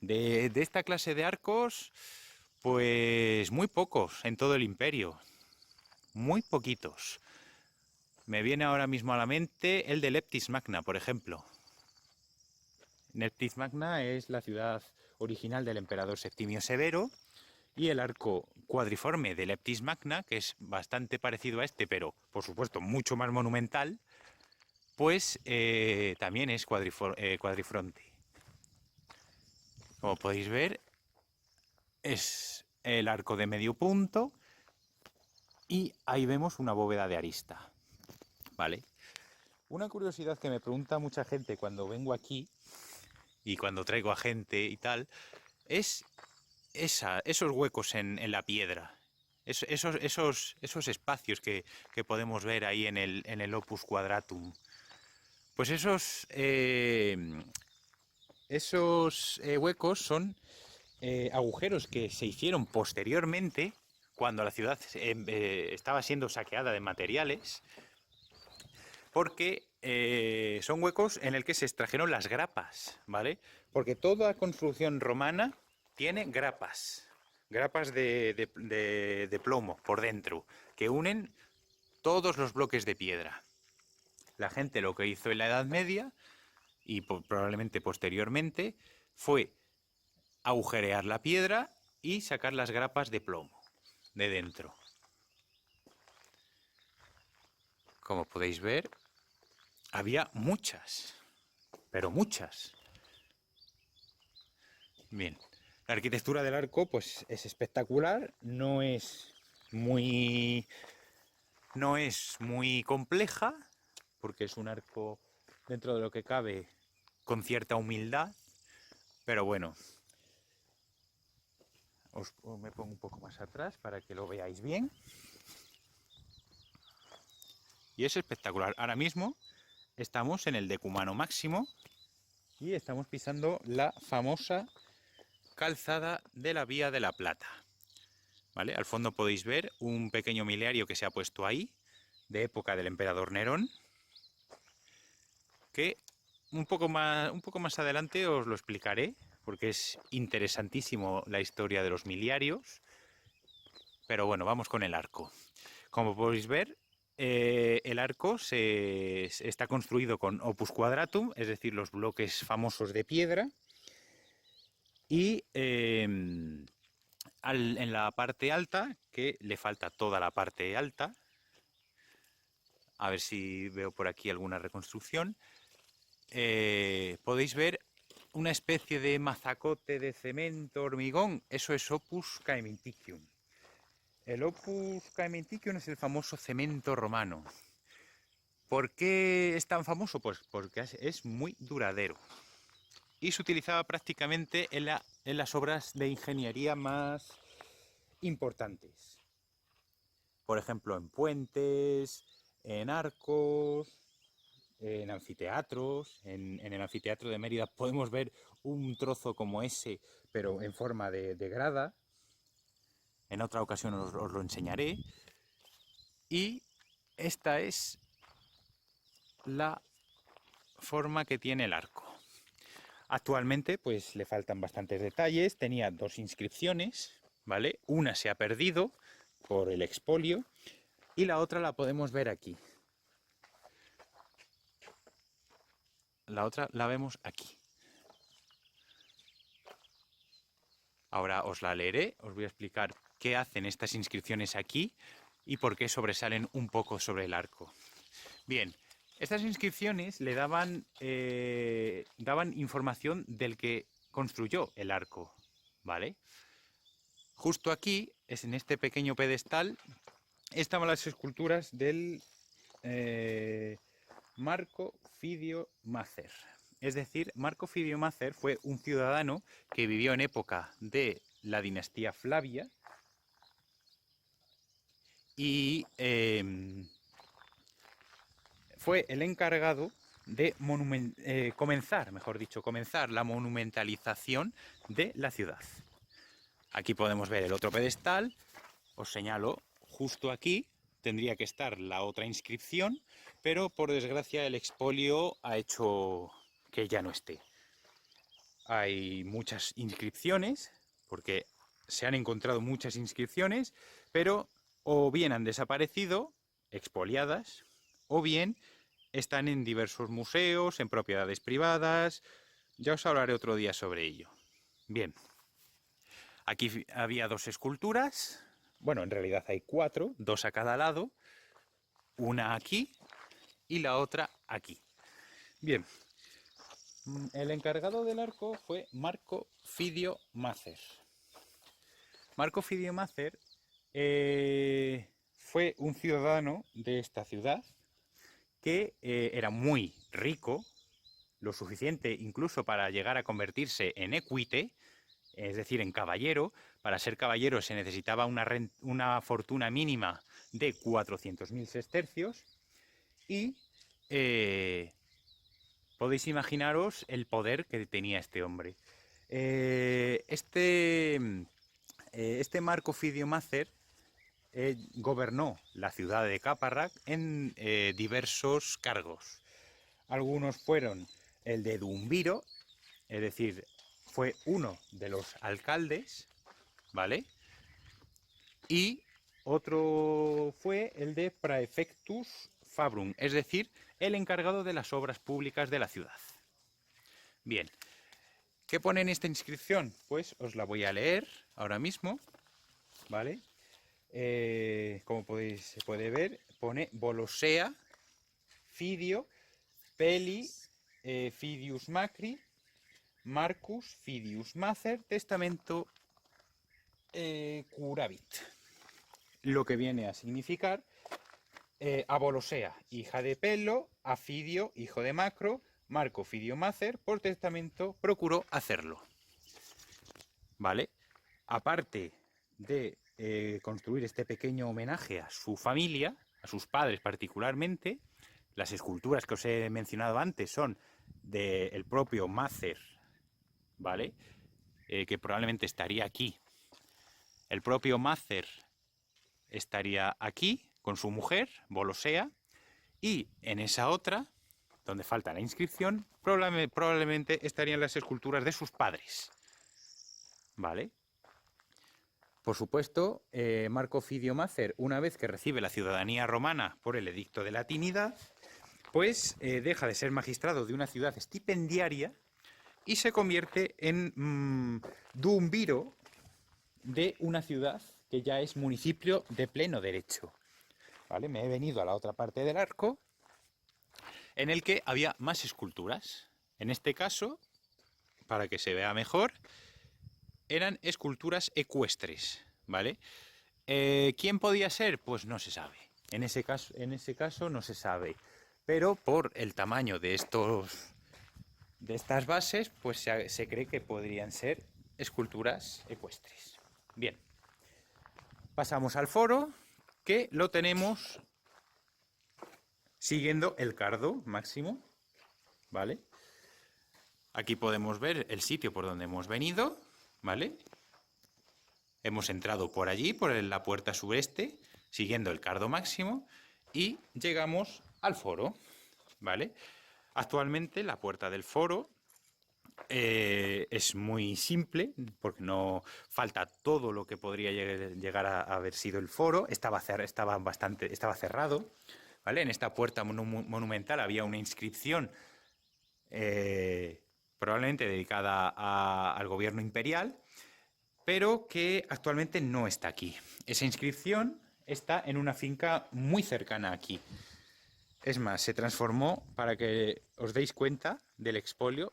De esta clase de arcos, pues muy pocos en todo el imperio, muy poquitos. Me viene ahora mismo a la mente el de Leptis Magna, por ejemplo. Leptis Magna es la ciudad original del emperador Septimio Severo, y el arco cuadriforme de Leptis Magna, que es bastante parecido a este, pero por supuesto mucho más monumental, pues también es cuadrifronte. Como podéis ver, es el arco de medio punto y ahí vemos una bóveda de arista. ¿Vale? Una curiosidad que me pregunta mucha gente cuando vengo aquí y cuando traigo a gente y tal, es esos huecos en la piedra. Esos espacios que podemos ver ahí en el Opus Quadratum. Pues esos huecos son agujeros que se hicieron posteriormente cuando la ciudad estaba siendo saqueada de materiales, porque son huecos en el que se extrajeron las grapas, ¿vale? Porque toda construcción romana tiene grapas de plomo por dentro, que unen todos los bloques de piedra. La gente lo que hizo en la Edad Media, y probablemente posteriormente, fue agujerear la piedra y sacar las grapas de plomo de dentro. Como podéis ver, había muchas, pero muchas. Bien, la arquitectura del arco pues es espectacular, no es muy compleja, porque es un arco dentro de lo que cabe con cierta humildad, pero bueno, me pongo un poco más atrás para que lo veáis bien. Y es espectacular. Ahora mismo estamos en el decumano máximo y estamos pisando la famosa calzada de la Vía de la Plata. ¿Vale? Al fondo podéis ver un pequeño miliario que se ha puesto ahí, de época del emperador Nerón, que un poco más adelante os lo explicaré, porque es interesantísimo la historia de los miliarios. Pero bueno, vamos con el arco. Como podéis ver, el arco está construido con opus quadratum, es decir, los bloques famosos de piedra, y en la parte alta, que le falta toda la parte alta, a ver si veo por aquí alguna reconstrucción, podéis ver una especie de mazacote de cemento, hormigón. Eso es opus caementicium. El opus caementicium es el famoso cemento romano. ¿Por qué es tan famoso? Pues porque es muy duradero y se utilizaba prácticamente en las obras de ingeniería más importantes. Por ejemplo, en puentes, en arcos, en anfiteatros. En el anfiteatro de Mérida podemos ver un trozo como ese, pero en forma de grada. En otra ocasión os lo enseñaré. Y esta es la forma que tiene el arco. Actualmente pues le faltan bastantes detalles. Tenía 2 inscripciones, ¿vale? Una se ha perdido por el expolio y la otra la podemos ver aquí. la otra la vemos aquí. Ahora os la leeré, os voy a explicar qué hacen estas inscripciones aquí y por qué sobresalen un poco sobre el arco. Bien, estas inscripciones le daban información del que construyó el arco, ¿vale? Justo aquí, es en este pequeño pedestal, estaban las esculturas del Marco Fidio Mácer. Es decir, Marco Fidio Mácer fue un ciudadano que vivió en época de la dinastía Flavia y fue el encargado de comenzar la monumentalización de la ciudad. Aquí podemos ver el otro pedestal. Os señalo, justo aquí tendría que estar la otra inscripción, pero por desgracia el expolio ha hecho que ya no esté. Hay muchas inscripciones, porque se han encontrado muchas inscripciones, pero o bien han desaparecido, expoliadas, o bien están en diversos museos, en propiedades privadas. Ya os hablaré otro día sobre ello. Bien, aquí había dos esculturas. Bueno, en realidad hay 4, 2 a cada lado. Una aquí y la otra aquí. Bien, el encargado del arco fue Marco Fidio Mácer. Marco Fidio Mácer fue un ciudadano de esta ciudad que era muy rico, lo suficiente incluso para llegar a convertirse en equite, es decir, en caballero. Para ser caballero se necesitaba una fortuna mínima de 400.000 sestercios y podéis imaginaros el poder que tenía este hombre. Este Marco Fidio Mácer gobernó la ciudad de Caparrac en diversos cargos. Algunos fueron el de Dumbiro, es decir, fue uno de los alcaldes, ¿vale? Y otro fue el de Praefectus Fabrum, es decir, el encargado de las obras públicas de la ciudad. Bien, ¿qué pone en esta inscripción? Pues os la voy a leer ahora mismo, ¿vale? Como se puede ver, pone Volosea, Fidio, Peli, Fidius Macri, Marcus Fidius Mácer, testamento curavit. Lo que viene a significar a Volosea, hija de Pelo, a Fidio, hijo de Macro, Marco Fidio Mácer, por testamento procuró hacerlo. ¿Vale? Aparte de construir este pequeño homenaje a su familia, a sus padres particularmente, las esculturas que os he mencionado antes son del propio Mácer, ¿vale? Que probablemente estaría aquí. El propio Mácer estaría aquí con su mujer, Volosea, y en esa otra, donde falta la inscripción, probablemente estarían las esculturas de sus padres, ¿vale? Por supuesto, Marco Fidio Mácer, una vez que recibe la ciudadanía romana por el Edicto de Latinidad, pues deja de ser magistrado de una ciudad estipendiaria y se convierte en duumviro de una ciudad que ya es municipio de pleno derecho. ¿Vale? Me he venido a la otra parte del arco, en el que había más esculturas. En este caso, para que se vea mejor, eran esculturas ecuestres, ¿vale? ¿Quién podía ser? Pues no se sabe. En ese caso no se sabe. Pero por el tamaño de estas bases, pues se cree que podrían ser esculturas ecuestres. Bien. Pasamos al foro, que lo tenemos siguiendo el cardo máximo, ¿vale? Aquí podemos ver el sitio por donde hemos venido, ¿vale? Hemos entrado por allí, por la puerta sureste, siguiendo el cardo máximo, y llegamos al foro, ¿vale? Actualmente la puerta del foro es muy simple, porque no falta todo lo que podría llegar a haber sido el foro. Estaba cerrado, ¿vale? En esta puerta monumental había una inscripción probablemente dedicada al gobierno imperial, pero que actualmente no está aquí. Esa inscripción está en una finca muy cercana aquí. Es más, se transformó, para que os deis cuenta del expolio,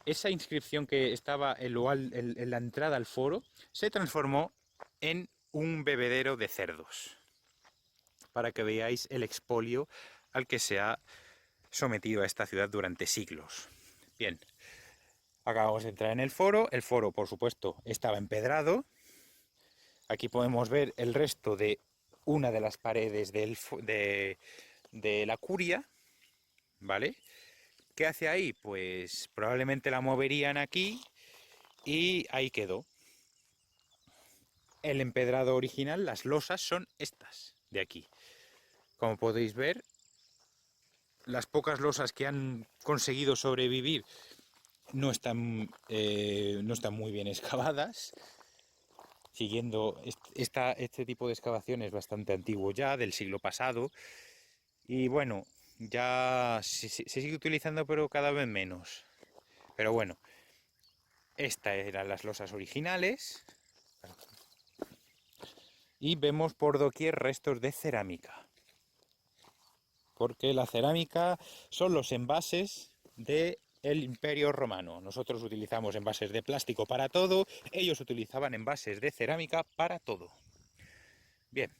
esa inscripción que estaba en la entrada al foro se transformó en un bebedero de cerdos, para que veáis el expolio al que se ha sometido a esta ciudad durante siglos. Bien, acabamos de entrar en el foro, por supuesto estaba empedrado. Aquí podemos ver el resto de una de las paredes de la curia, ¿vale? ¿Qué hace ahí? Pues probablemente la moverían aquí y ahí quedó. El empedrado original, las losas son estas de aquí. Como podéis ver, las pocas losas que han conseguido sobrevivir no están muy bien excavadas. Siguiendo este tipo de excavaciones bastante antiguo ya, del siglo pasado. Y bueno, ya se sigue utilizando, pero cada vez menos. Pero bueno, estas eran las losas originales. Y vemos por doquier restos de cerámica. Porque la cerámica son los envases del Imperio Romano. Nosotros utilizamos envases de plástico para todo, ellos utilizaban envases de cerámica para todo. Bien,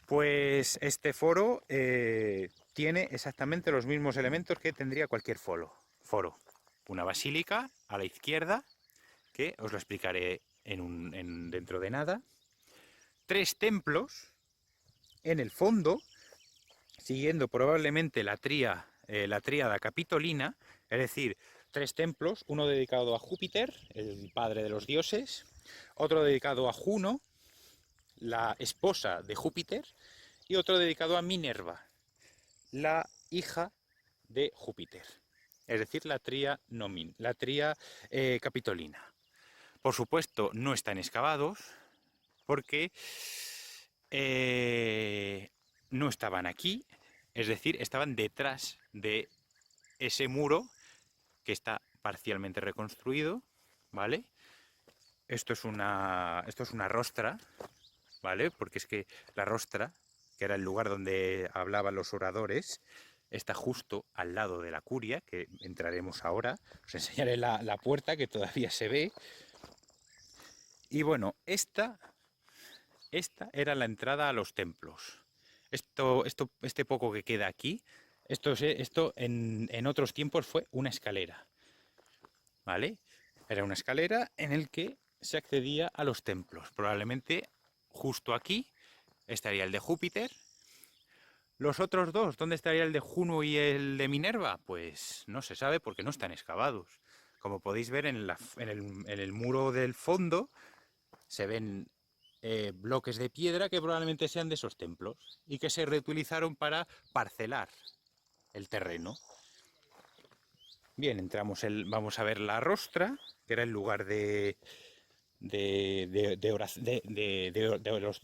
pues este foro tiene exactamente los mismos elementos que tendría cualquier foro. Una basílica a la izquierda, que os lo explicaré dentro de nada. 3 templos en el fondo, siguiendo probablemente la tríada capitolina, es decir, 3 templos, uno dedicado a Júpiter, el padre de los dioses, otro dedicado a Juno, la esposa de Júpiter, y otro dedicado a Minerva, la hija de Júpiter, es decir, la tría capitolina. Por supuesto, no están excavados porque no estaban aquí, es decir, estaban detrás de ese muro que está parcialmente reconstruido, ¿vale? Esto es una rostra, ¿vale? Porque es que la rostra, que era el lugar donde hablaban los oradores, está justo al lado de la curia, que entraremos ahora. Os enseñaré la puerta, que todavía se ve. Y bueno, esta era la entrada a los templos. Este poco que queda aquí, esto en otros tiempos fue una escalera, ¿vale? Era una escalera en el que se accedía a los templos. Probablemente justo aquí estaría el de Júpiter. Los otros dos, ¿dónde estaría el de Juno y el de Minerva? Pues no se sabe porque no están excavados. Como podéis ver en el muro del fondo se ven bloques de piedra que probablemente sean de esos templos y que se reutilizaron para parcelar el terreno. Bien, vamos a ver la rostra, que era el lugar de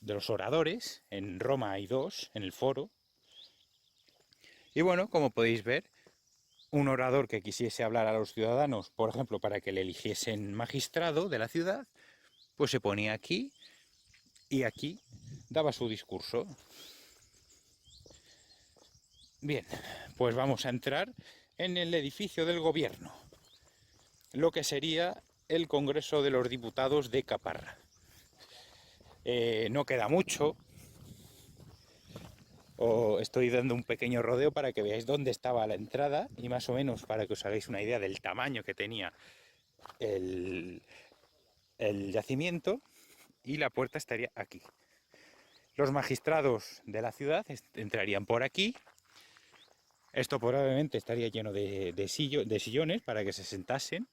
los oradores. En Roma hay 2, en el foro. Y bueno, como podéis ver, un orador que quisiese hablar a los ciudadanos, por ejemplo, para que le eligiesen magistrado de la ciudad, pues se ponía aquí y aquí daba su discurso. Bien, pues vamos a entrar en el edificio del gobierno, lo que sería el Congreso de los Diputados de Caparra. No queda mucho. Estoy dando un pequeño rodeo para que veáis dónde estaba la entrada y más o menos para que os hagáis una idea del tamaño que tenía el yacimiento, y la puerta estaría aquí. Los magistrados de la ciudad entrarían por aquí. Esto probablemente estaría lleno de sillones para que se sentasen.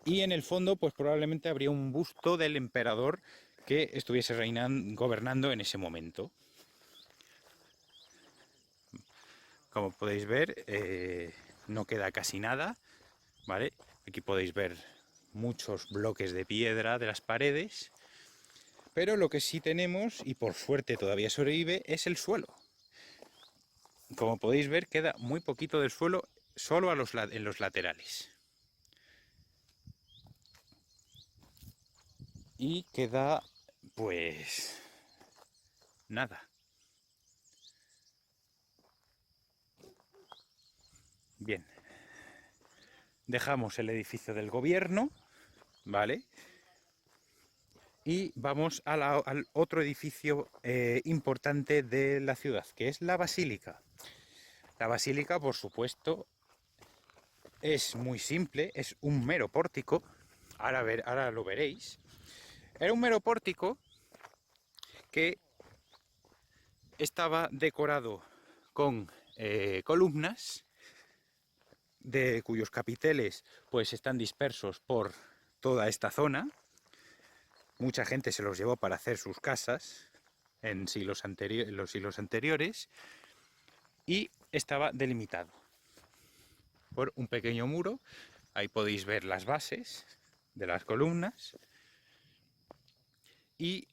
Y en el fondo, pues probablemente habría un busto del emperador que estuviese gobernando en ese momento. Como podéis ver, no queda casi nada, ¿vale? Aquí podéis ver muchos bloques de piedra de las paredes, pero lo que sí tenemos, y por suerte todavía sobrevive, es el suelo. como podéis ver, queda muy poquito del suelo, solo en los laterales. Y queda, pues, nada. Bien. Dejamos el edificio del gobierno, ¿vale? Y vamos al otro edificio importante de la ciudad, que es la Basílica. La Basílica, por supuesto, es muy simple, es un mero pórtico. Ahora lo veréis. Era un mero pórtico que estaba decorado con columnas, cuyos capiteles pues están dispersos por toda esta zona. Mucha gente se los llevó para hacer sus casas en los siglos anteriores, y estaba delimitado por un pequeño muro. Ahí podéis ver las bases de las columnas, y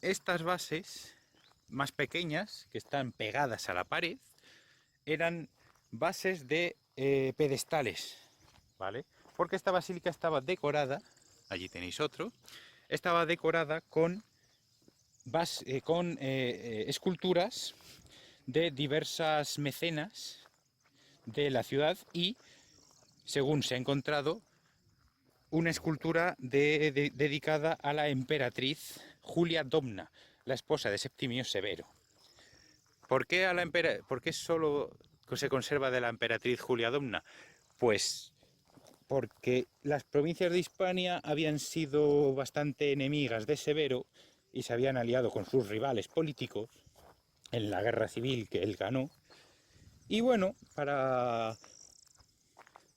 estas bases más pequeñas, que están pegadas a la pared, eran bases de pedestales, ¿vale? Porque esta basílica estaba decorada, allí tenéis otro, estaba decorada con esculturas de diversas mecenas de la ciudad, y, según se ha encontrado, una escultura dedicada a la emperatriz Julia Domna, la esposa de Septimio Severo. ¿Por qué solo se conserva de la emperatriz Julia Domna? Pues porque las provincias de Hispania habían sido bastante enemigas de Severo y se habían aliado con sus rivales políticos en la guerra civil que él ganó. Y bueno, para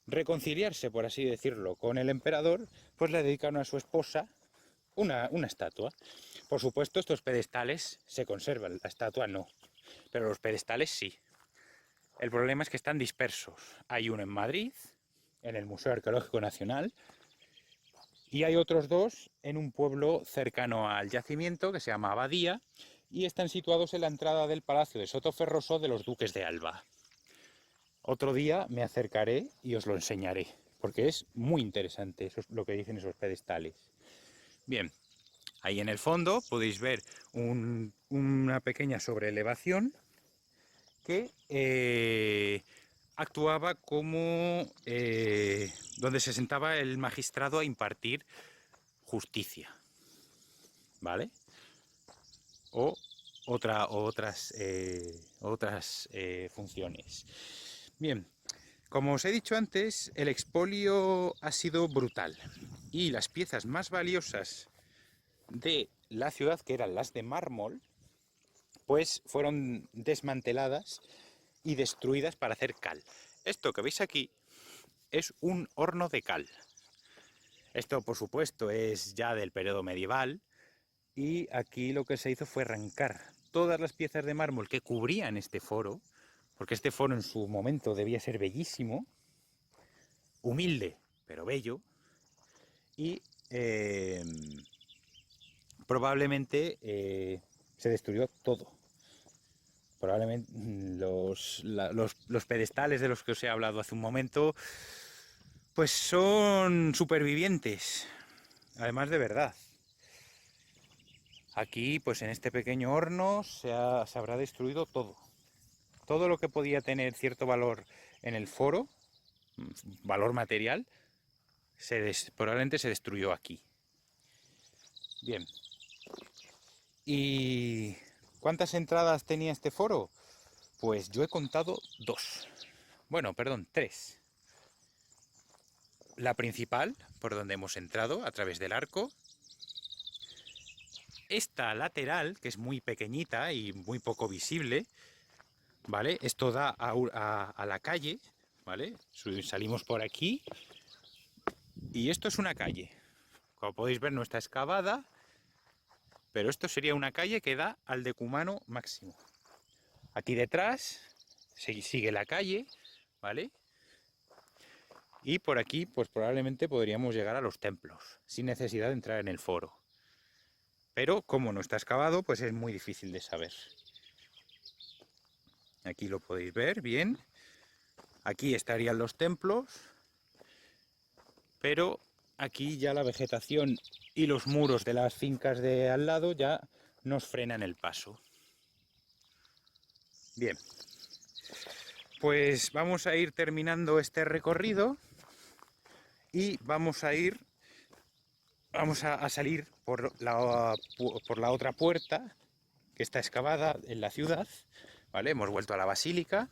reconciliarse, por así decirlo, con el emperador, pues le dedicaron a su esposa una estatua. Por supuesto, estos pedestales se conservan, la estatua no, pero los pedestales sí. El problema es que están dispersos. Hay uno en Madrid, en el Museo Arqueológico Nacional, y hay otros dos en un pueblo cercano al yacimiento que se llama Abadía, y están situados en la entrada del Palacio de Sotoferroso de los Duques de Alba. Otro día me acercaré y os lo enseñaré, porque es muy interesante lo que dicen esos pedestales. Bien, ahí en el fondo podéis ver una pequeña sobreelevación que actuaba como donde se sentaba el magistrado a impartir justicia, ¿vale? O otras funciones. Bien, como os he dicho antes, el expolio ha sido brutal, y las piezas más valiosas de la ciudad, que eran las de mármol, pues fueron desmanteladas y destruidas para hacer cal. Esto que veis aquí es un horno de cal. Esto, por supuesto, es ya del periodo medieval, y aquí lo que se hizo fue arrancar todas las piezas de mármol que cubrían este foro, porque este foro en su momento debía ser bellísimo, humilde, pero bello, y probablemente se destruyó todo. Probablemente los pedestales de los que os he hablado hace un momento, pues son supervivientes, además de verdad. Aquí, pues en este pequeño horno se habrá destruido todo. Todo lo que podía tener cierto valor en el foro, valor material, probablemente se destruyó aquí. Bien. ¿Y cuántas entradas tenía este foro? Pues yo he contado dos. Bueno, perdón, tres. La principal, por donde hemos entrado, a través del arco. Esta lateral, que es muy pequeñita y muy poco visible, ¿vale? Esto da a la calle, ¿vale? Salimos por aquí y esto es una calle. Como podéis ver, no está excavada, pero esto sería una calle que da al decumano máximo. Aquí detrás sigue la calle, ¿vale? Y por aquí, pues probablemente podríamos llegar a los templos, sin necesidad de entrar en el foro. Pero como no está excavado, pues es muy difícil de saber. Aquí lo podéis ver bien. Aquí estarían los templos, pero aquí ya la vegetación y los muros de las fincas de al lado ya nos frenan el paso. Bien, pues vamos a ir terminando este recorrido y vamos a salir por la otra puerta que está excavada en la ciudad, ¿vale? Hemos vuelto a la basílica.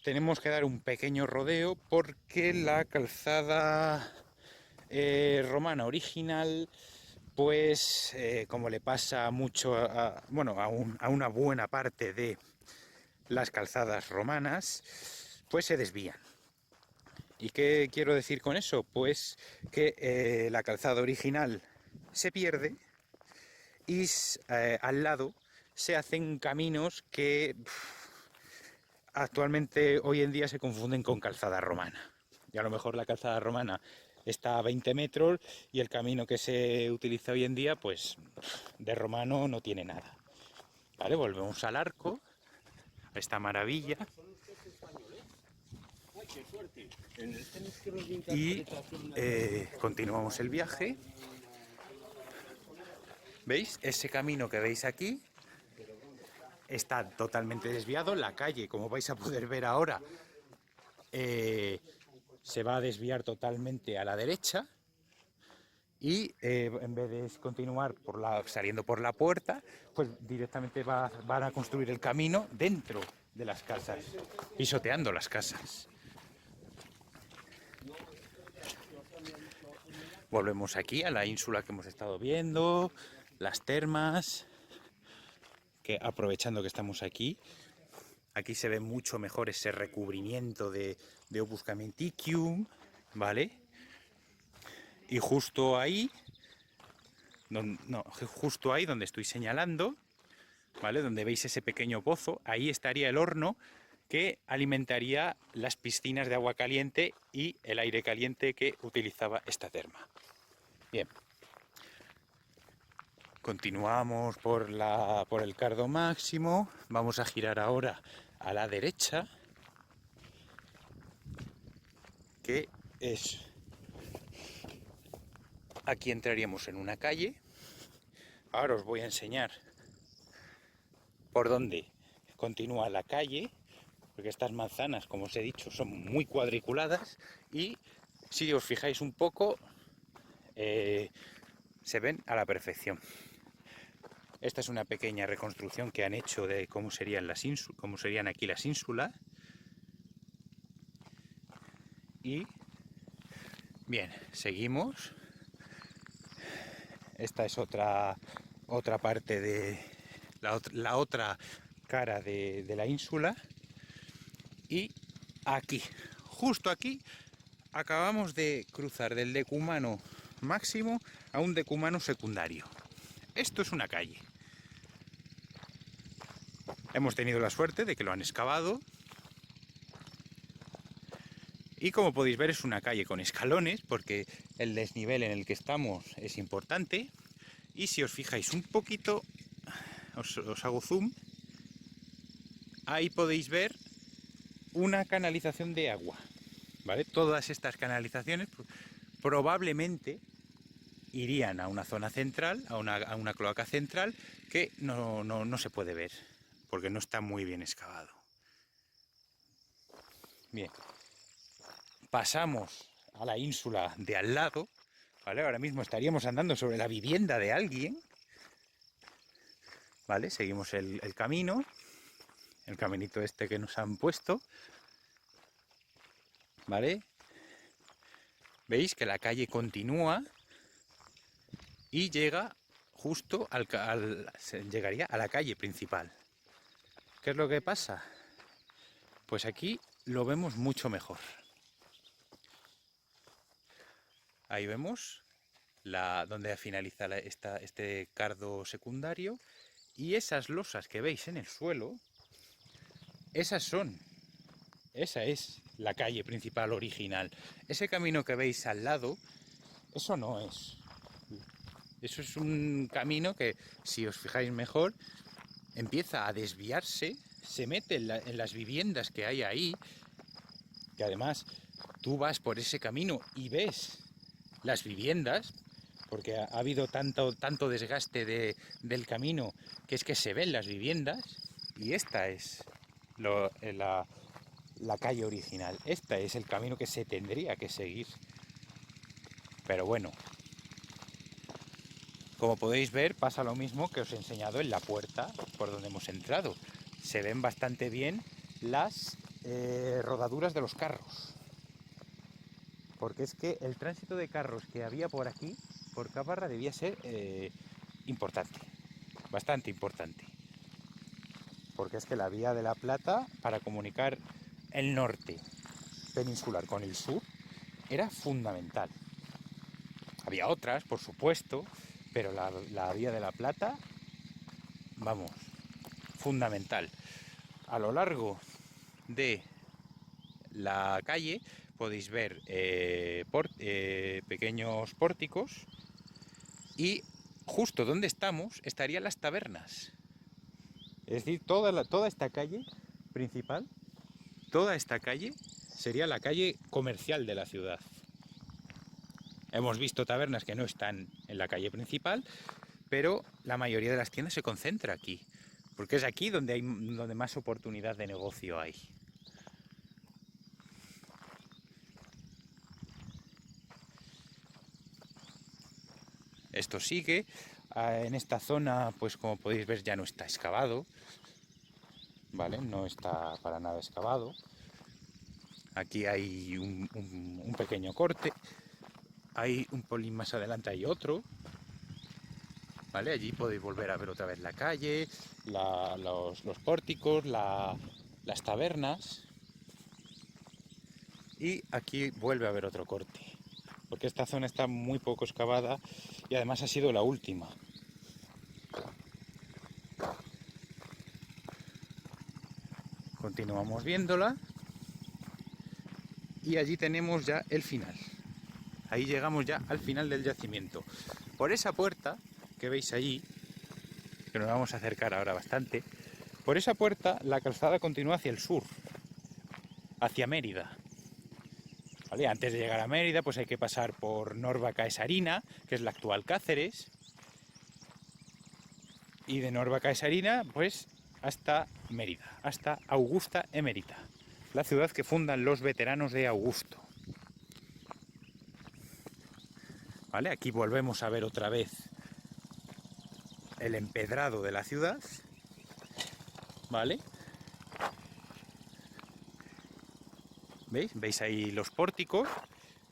Tenemos que dar un pequeño rodeo porque la calzada romana original, pues como le pasa mucho a una buena parte de las calzadas romanas, pues se desvían. ¿Y qué quiero decir con eso? Pues que la calzada original se pierde y al lado se hacen caminos que actualmente hoy en día se confunden con calzada romana. Y a lo mejor la calzada romana está a 20 metros y el camino que se utiliza hoy en día, pues de romano no tiene nada. Vale, volvemos al arco, a esta maravilla. Y continuamos el viaje. ¿Veis? Ese camino que veis aquí está totalmente desviado. La calle, como vais a poder ver ahora, se va a desviar totalmente a la derecha. Y en vez de continuar saliendo por la puerta, pues directamente van a construir el camino dentro de las casas, pisoteando las casas. Volvemos aquí a la ínsula que hemos estado viendo, las termas, que aprovechando que estamos aquí se ve mucho mejor ese recubrimiento de Opus Caementicium, ¿vale? Y justo ahí donde estoy señalando, ¿vale? Donde veis ese pequeño pozo, ahí estaría el horno que alimentaría las piscinas de agua caliente y el aire caliente que utilizaba esta terma. Bien. Continuamos por el Cardo Máximo. Vamos a girar ahora a la derecha, que es... Aquí entraríamos en una calle. Ahora os voy a enseñar por dónde continúa la calle, porque estas manzanas, como os he dicho, son muy cuadriculadas y si os fijáis un poco, se ven a la perfección. Esta es una pequeña reconstrucción que han hecho de cómo serían aquí las ínsulas. Y bien, seguimos. Esta es otra parte de la otra cara de la ínsula. Y aquí, justo aquí, acabamos de cruzar del decumano máximo a un decumano secundario. Esto es una calle. Hemos tenido la suerte de que lo han excavado. Y como podéis ver, es una calle con escalones, porque el desnivel en el que estamos es importante. Y si os fijáis un poquito, os hago zoom, ahí podéis ver una canalización de agua, ¿vale? Todas estas canalizaciones probablemente irían a una zona central, a una cloaca central, que no se puede ver, porque no está muy bien excavado. Bien. Pasamos a la ínsula de al lado, ¿vale? Ahora mismo estaríamos andando sobre la vivienda de alguien, ¿vale? Seguimos el camino, el caminito este que nos han puesto, ¿vale? Veis que la calle continúa y llega justo llegaría a la calle principal. ¿Qué es lo que pasa? Pues aquí lo vemos mucho mejor. Ahí vemos donde finaliza este cardo secundario, y esas losas que veis en el suelo, esa es la calle principal original. Ese camino que veis al lado, eso no es. Eso es un camino que, si os fijáis mejor, empieza a desviarse, se mete en las viviendas que hay ahí, que además tú vas por ese camino y ves las viviendas, porque ha habido tanto desgaste del camino que es que se ven las viviendas, y esta es la calle original, este es el camino que se tendría que seguir. Pero bueno, como podéis ver, pasa lo mismo que os he enseñado en la puerta por donde hemos entrado. Se ven bastante bien las rodaduras de los carros, porque es que el tránsito de carros que había por aquí, por Caparra, debía ser importante, bastante importante, porque es que la vía de la Plata, para comunicar el norte peninsular con el sur, era fundamental. Había otras, por supuesto, pero la vía de la Plata, vamos, fundamental. A lo largo de la calle podéis ver pequeños pórticos, y justo donde estamos estarían las tabernas. Es decir, toda esta calle principal, toda esta calle sería la calle comercial de la ciudad. Hemos visto tabernas que no están en la calle principal, pero la mayoría de las tiendas se concentra aquí, porque es aquí donde más oportunidad de negocio hay. Esto sigue. En esta zona, pues como podéis ver, ya no está excavado, ¿vale? No está para nada excavado. Aquí hay un pequeño corte. Hay un polín más adelante, hay otro, ¿vale? Allí podéis volver a ver otra vez la calle, los pórticos, las tabernas. Y aquí vuelve a haber otro corte, porque esta zona está muy poco excavada y además ha sido la última. Continuamos viéndola y allí tenemos ya el final. Ahí llegamos ya al final del yacimiento. Por esa puerta que veis allí, que nos vamos a acercar ahora bastante, por esa puerta la calzada continúa hacia el sur, hacia Mérida. ¿Vale? Antes de llegar a Mérida, pues hay que pasar por Norba Caesarina, que es la actual Cáceres, y de Norba Caesarina, pues hasta Mérida, hasta Augusta Emérita, la ciudad que fundan los veteranos de Augusto. ¿Vale? Aquí volvemos a ver otra vez el empedrado de la ciudad, ¿vale? ¿Veis? ¿Veis ahí los pórticos?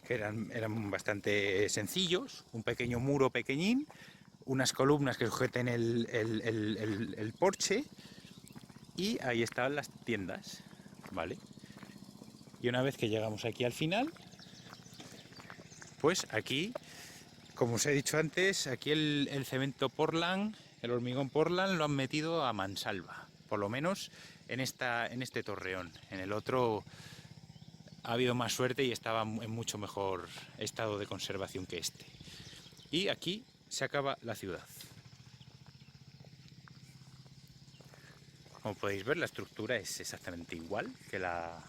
Que eran bastante sencillos, un pequeño muro pequeñín, unas columnas que sujeten el porche, y ahí están las tiendas, ¿vale? Y una vez que llegamos aquí al final, pues aquí, como os he dicho antes, aquí el cemento Portland, el hormigón Portland, lo han metido a mansalva, por lo menos en este torreón. En el otro ha habido más suerte y estaba en mucho mejor estado de conservación que este. Y aquí se acaba la ciudad. Como podéis ver, la estructura es exactamente igual que la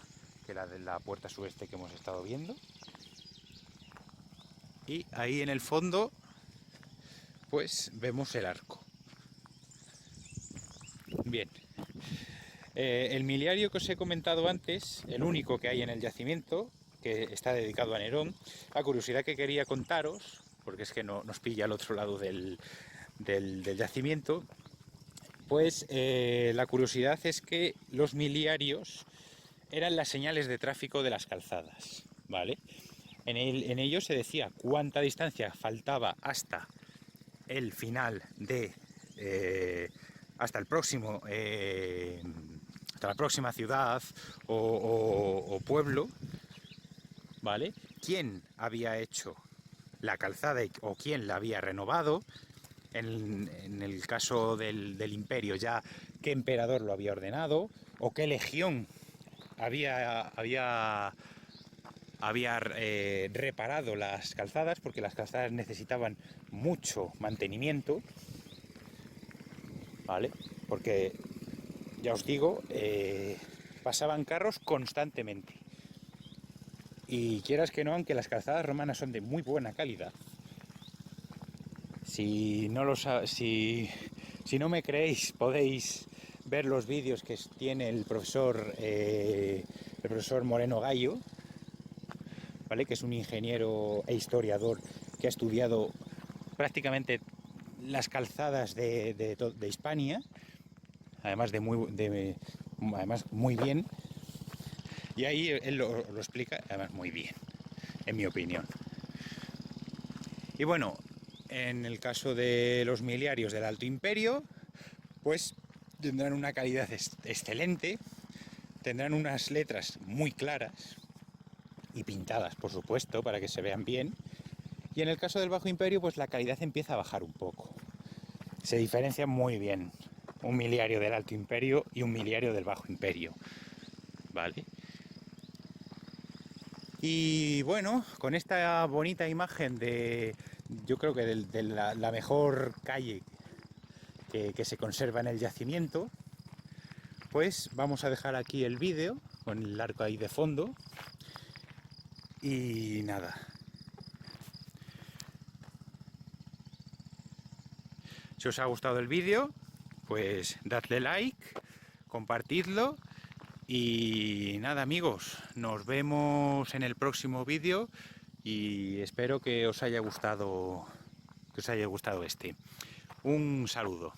de la puerta sudeste que hemos estado viendo. Y ahí en el fondo, pues vemos el arco. Bien. El miliario que os he comentado antes, el único que hay en el yacimiento, que está dedicado a Nerón, la curiosidad que quería contaros, porque es que nos pilla al otro lado del yacimiento, pues la curiosidad es que los miliarios eran las señales de tráfico de las calzadas, ¿vale? En ellos se decía cuánta distancia faltaba hasta el final hasta el próximo, hasta la próxima ciudad o pueblo, ¿vale? Quién había hecho la calzada o quién la había renovado. En el caso del imperio, ya qué emperador lo había ordenado o qué legión había reparado las calzadas, porque las calzadas necesitaban mucho mantenimiento. ¿vale? Porque, ya os digo, pasaban carros constantemente. Y quieras que no, aunque las calzadas romanas son de muy buena calidad, si no me creéis, podéis ver los vídeos que tiene el profesor Moreno Gallo, ¿vale? Que es un ingeniero e historiador que ha estudiado prácticamente las calzadas de Hispania, además muy bien, y ahí él lo explica además muy bien, en mi opinión. Y bueno, en el caso de los miliarios del Alto Imperio, pues tendrán una calidad excelente, tendrán unas letras muy claras y pintadas, por supuesto, para que se vean bien. Y en el caso del Bajo Imperio, pues la calidad empieza a bajar un poco. Se diferencia muy bien un miliario del Alto Imperio y un miliario del Bajo Imperio, ¿vale? Y bueno, con esta bonita imagen yo creo que de la mejor calle que se conserva en el yacimiento, pues vamos a dejar aquí el vídeo con el arco ahí de fondo. Y nada, si os ha gustado el vídeo, pues dadle like, compartidlo. Y nada, amigos, nos vemos en el próximo vídeo y espero que os haya gustado este. Un saludo.